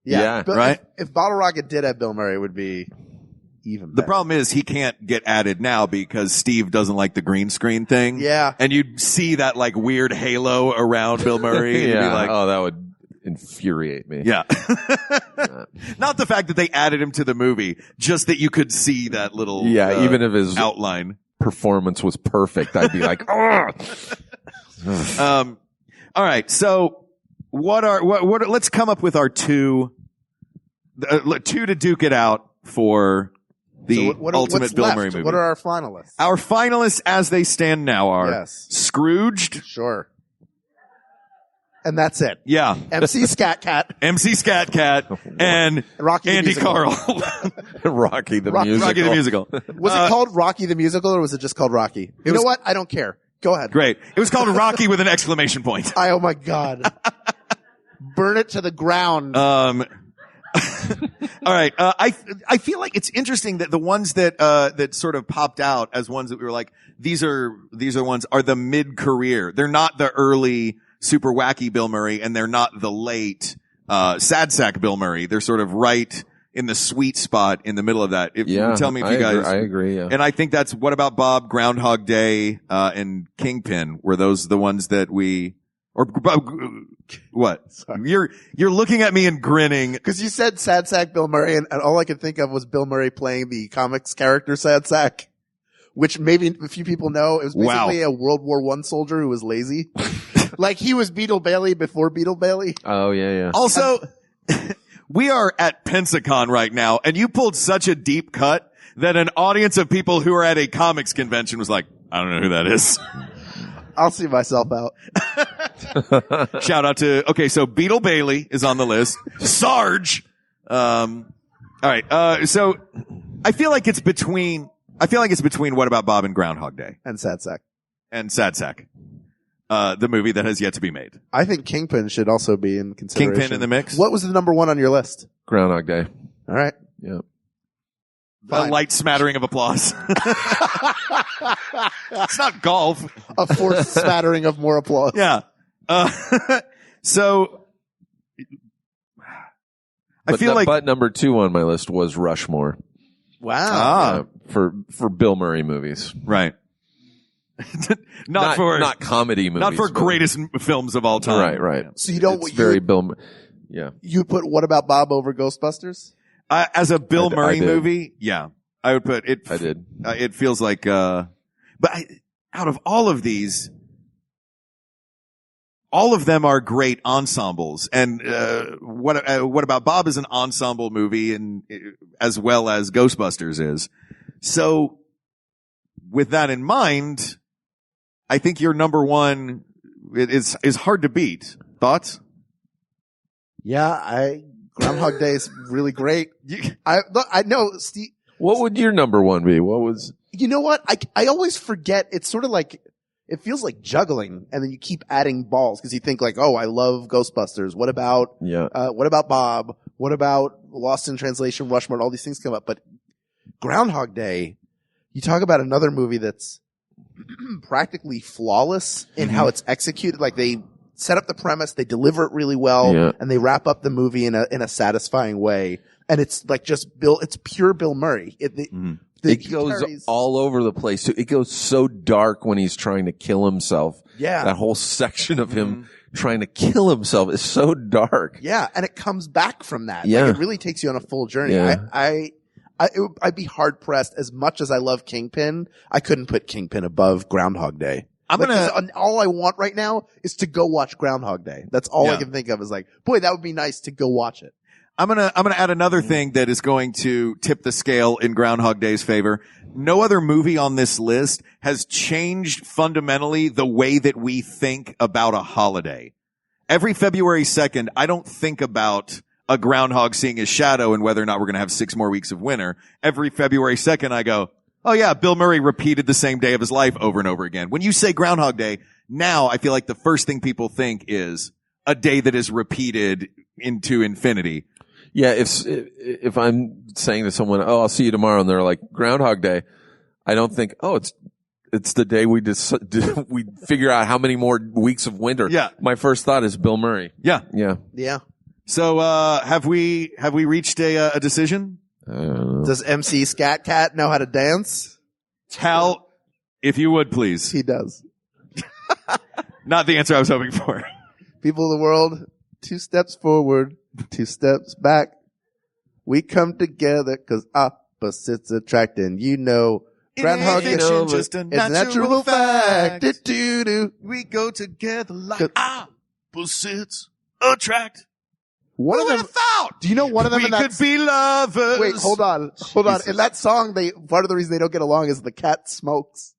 Yeah, right? If Bottle Rocket did have Bill Murray, it would be even better. The problem is he can't get added now because Steve doesn't like the green screen thing. Yeah. And you'd see that like weird halo around Bill Murray. And you'd be like, that would infuriate me. yeah. Not the fact that they added him to the movie, just that you could see that little even if his outline. performance was perfect, I'd be like, oh. All right. So let's come up with our two to duke it out for the ultimate what's Bill left? Murray movie. What are our finalists? Our finalists as they stand now are Scrooged. Sure. And that's it. Yeah. MC Scat Cat. MC Scat Cat and Rocky the Andy Musical. Carl. Rocky the musical. Rocky the Musical. Was it called Rocky the Musical or was it just called Rocky? You know what? I don't care. Go ahead. Great. It was called Rocky with an exclamation point. Oh my God. Burn it to the ground. All right. I feel like it's interesting that the ones that sort of popped out as ones that we were like, these are ones are the mid-career. They're not the early super wacky Bill Murray and they're not the late, sad sack Bill Murray. They're sort of right in the sweet spot in the middle of that. Tell me if you guys. I agree. Yeah. And I think that's What About Bob, Groundhog Day, and Kingpin. Were those the ones that we, or what? You're looking at me and grinning. Cause you said Sad Sack Bill Murray and all I could think of was Bill Murray playing the comics character Sad Sack, which maybe a few people know. It was basically a World War I soldier who was lazy. Like he was Beetle Bailey before Beetle Bailey. Oh yeah. Also, we are at Pensacon right now, and you pulled such a deep cut that an audience of people who are at a comics convention was like, I don't know who that is. I'll see myself out. Shout out to, so Beetle Bailey is on the list. Sarge. All right. So I feel like it's between What About Bob and Groundhog Day And Sad Sack. and Sad Sack. The movie that has yet to be made. I think Kingpin should also be in consideration. Kingpin in the mix? What was the number one on your list? Groundhog Day. All right. Yeah. A light smattering of applause. It's not golf. A forced smattering of more applause. Yeah. So I feel like, but number 2 on my list was Rushmore. Wow. For Bill Murray movies. right. not comedy movies. for but- greatest films of all time. Right. So you don't, It's very Bill. Yeah. you put What About Bob over Ghostbusters? As a Bill I Murray did. movie, yeah, I would put it. I did. It feels like, out of all of these, all of them are great ensembles. And, What About Bob is an ensemble movie and as well as Ghostbusters is. So with that in mind, I think your number one is hard to beat. Thoughts? Yeah, Groundhog Day is really great. I know, Steve. What would your number one be? What was? You know what? I always forget. It's sort of like, it feels like juggling, and then you keep adding balls because you think like, oh, I love Ghostbusters. What about Bob? What about Lost in Translation, Rushmore? All these things come up, but Groundhog Day, you talk about another movie that's practically flawless in how it's executed. Like they set up the premise, they deliver it really well, and they wrap up the movie in a satisfying way. And it's like just it's pure Bill Murray. It goes all over the place too. It goes so dark when he's trying to kill himself. Yeah. That whole section of him trying to kill himself is so dark. Yeah. And it comes back from that. Yeah. Like it really takes you on a full journey. Yeah. I'd be hard pressed. As much as I love Kingpin, I couldn't put Kingpin above Groundhog Day. All I want right now is to go watch Groundhog Day. That's all I can think of is like, boy, that would be nice to go watch it. I'm gonna add another thing that is going to tip the scale in Groundhog Day's favor. No other movie on this list has changed fundamentally the way that we think about a holiday. Every February 2nd, I don't think about a groundhog seeing his shadow and whether or not we're going to have 6 more weeks of winter. Every February 2nd, I go, oh yeah, Bill Murray repeated the same day of his life over and over again. When you say Groundhog Day, now I feel like the first thing people think is a day that is repeated into infinity. Yeah, if I'm saying to someone, oh, I'll see you tomorrow, and they're like, Groundhog Day, I don't think, oh, it's the day we figure out how many more weeks of winter. Yeah. My first thought is Bill Murray. Yeah. Yeah. Yeah. So, have we reached a decision? Does MC Scat Cat know how to dance? Hal, if you would, please. He does. Not the answer I was hoping for. People of the world, 2 steps forward, 2 steps back. We come together because opposites attract, and you know, Groundhog Day is just a natural fact. We go together like opposites attract. One of them, do you know one of them? We could be lovers. Wait, hold on. In that song, part of the reason they don't get along is the cat smokes.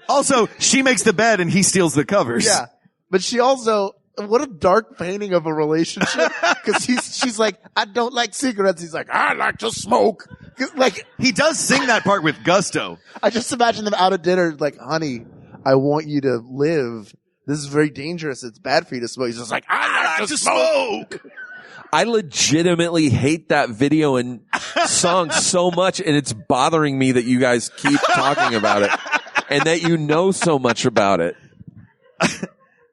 Also, she makes the bed and he steals the covers. Yeah, but she also, what a dark painting of a relationship. Because she's like, I don't like cigarettes. He's like, I like to smoke. Like he does sing that part with gusto. I just imagine them out at dinner, like, honey, I want you to live. This is very dangerous. It's bad for you to smoke. He's just like, I like to smoke. I legitimately hate that video and song so much, and it's bothering me that you guys keep talking about it and that you know so much about it.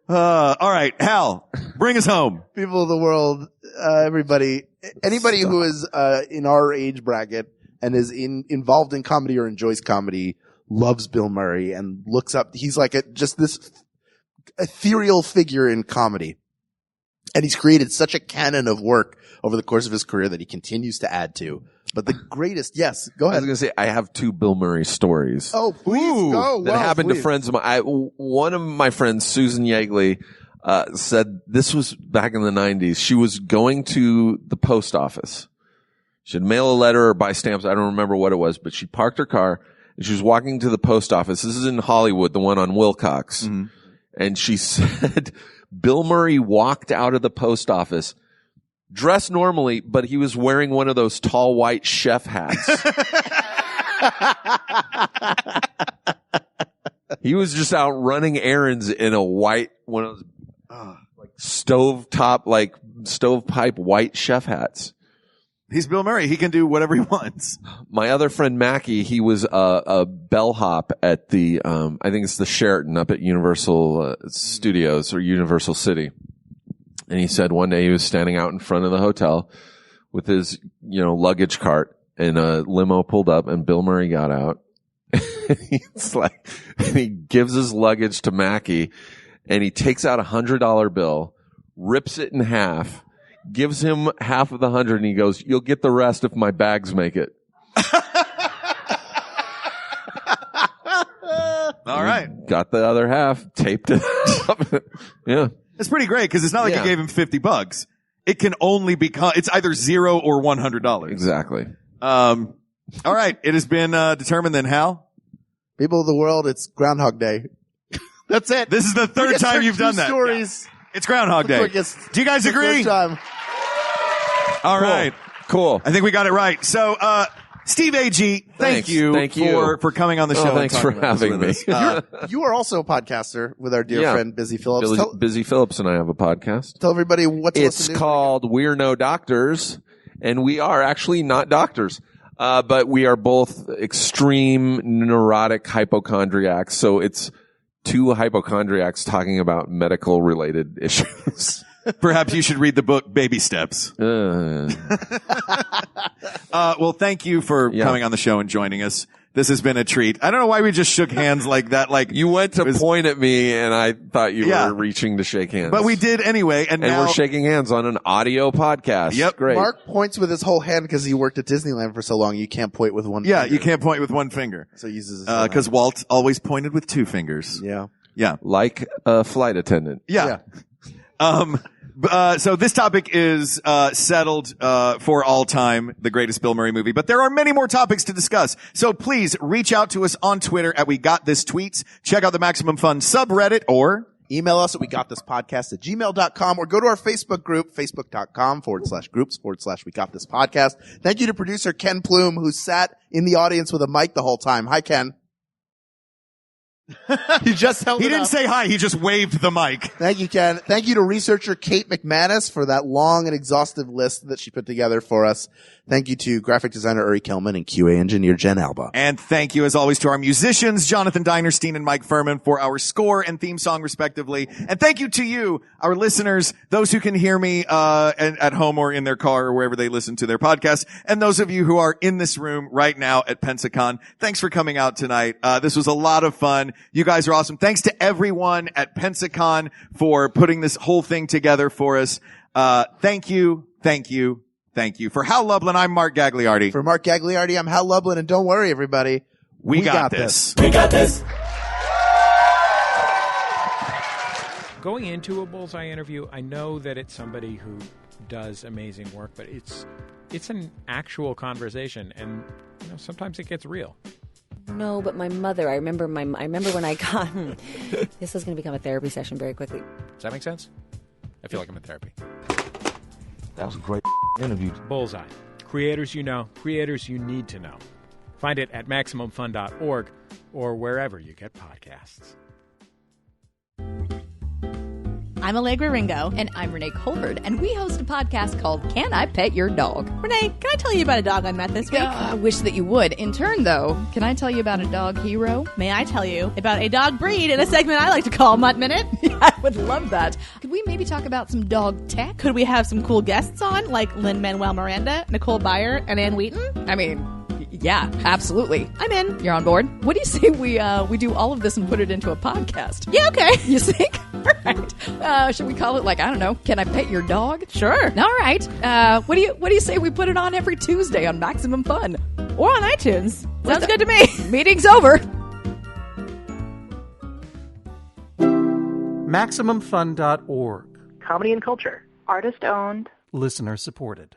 All right, Hal, bring us home. People of the world, everybody, anybody who is in our age bracket and is involved in comedy or enjoys comedy loves Bill Murray and looks up. He's like just this ethereal figure in comedy. And he's created such a canon of work over the course of his career that he continues to add to. But the greatest, yes, go ahead. I was going to say, I have 2 Bill Murray stories. Oh, please go. That happened to friends of mine. One of my friends, Susan Yeagley, said this was back in the 90s. She was going to the post office. She'd mail a letter or buy stamps. I don't remember what it was, but she parked her car and she was walking to the post office. This is in Hollywood, the one on Wilcox. Mm-hmm. And she said Bill Murray walked out of the post office dressed normally, but he was wearing one of those tall white chef hats. He was just out running errands in a white, one of those stovepipe white chef hats. He's Bill Murray. He can do whatever he wants. My other friend Mackie, he was a bellhop at the, I think it's the Sheraton up at Universal Studios or Universal City. And he said one day he was standing out in front of the hotel with his, luggage cart, and a limo pulled up and Bill Murray got out. And he gives his luggage to Mackie and he takes out $100 bill, rips it in half, gives him half of the 100, and he goes, "You'll get the rest if my bags make it." All right. Got the other half, taped it up. Yeah. It's pretty great because it's not like you gave him $50. It can only become, it's either $0 or $100. Exactly. All right. It has been determined then, Hal. People of the world, it's Groundhog Day. That's it. This is the third time you've done that. Stories. Yeah. It's Groundhog Day. Do you guys agree? Time. All right. Cool. I think we got it right. So, Steve Agee, thank you for coming on the show. Thanks for having me. You are also a podcaster with our dear friend Busy Phillips. Busy Phillips and I have a podcast. Tell everybody what to listen to. It's called We're No Doctors, and we are actually not doctors. But we are both extreme neurotic hypochondriacs. So it's two hypochondriacs talking about medical related issues. Perhaps you should read the book Baby Steps. Well, thank you for coming on the show and joining us. This has been a treat. I don't know why we just shook hands like that. Like you went to point at me and I thought you were reaching to shake hands. But we did anyway. And now we're shaking hands on an audio podcast. Yep. Great. Mark points with his whole hand because he worked at Disneyland for so long. You can't point with one finger. Yeah, you can't point with one finger. So he uses his because Walt always pointed with two fingers. Yeah. Yeah. Like a flight attendant. Yeah. So this topic is settled for all time, the greatest Bill Murray movie. But there are many more topics to discuss. So please reach out to us on Twitter at We Got This Tweets. Check out the Maximum Fun subreddit or email us at wegotThisPodcast@gmail.com or go to our Facebook group, facebook.com/groups/We Got This Podcast. Thank you to producer Ken Plume, who sat in the audience with a mic the whole time. Hi, Ken. He just held He it didn't up. say hi. He just waved the mic. Thank you, Ken. Thank you to researcher Kate McManus for that long and exhaustive list that she put together for us. Thank you to graphic designer Uri Kelman and QA engineer Jen Alba. And thank you, as always, to our musicians, Jonathan Dinerstein and Mike Furman, for our score and theme song, respectively. And thank you to you, our listeners, those who can hear me at home or in their car or wherever they listen to their podcast, and those of you who are in this room right now at Pensacon. Thanks for coming out tonight. This was a lot of fun. You guys are awesome. Thanks to everyone at Pensacon for putting this whole thing together for us. Thank you. For Hal Lublin, I'm Mark Gagliardi. For Mark Gagliardi, I'm Hal Lublin, and don't worry, everybody. We got this. We got this. Going into a Bullseye interview, I know that it's somebody who does amazing work, but it's an actual conversation, and sometimes it gets real. No, but my mother, I remember when I got, this is going to become a therapy session very quickly. Does that make sense? I feel like I'm in therapy. That was a great interview. Bullseye. Creators you know, creators you need to know. Find it at MaximumFun.org or wherever you get podcasts. I'm Allegra Ringo. And I'm Renee Colbert, and we host a podcast called Can I Pet Your Dog? Renee, can I tell you about a dog I met this week? I wish that you would. In turn, though, can I tell you about a dog hero? May I tell you about a dog breed in a segment I like to call Mutt Minute? I would love that. Could we maybe talk about some dog tech? Could we have some cool guests on, like Lin-Manuel Miranda, Nicole Byer, and Ann Wheaton? I mean, yeah, absolutely. I'm in. You're on board? What do you say we do all of this and put it into a podcast? Yeah, okay. You think? All right. Should we call it, I don't know, Can I Pet Your Dog? Sure. All right. What do you say we put it on every Tuesday on Maximum Fun? Or on iTunes. Sounds good to me. Meeting's over. MaximumFun.org. Comedy and culture. Artist owned. Listener supported.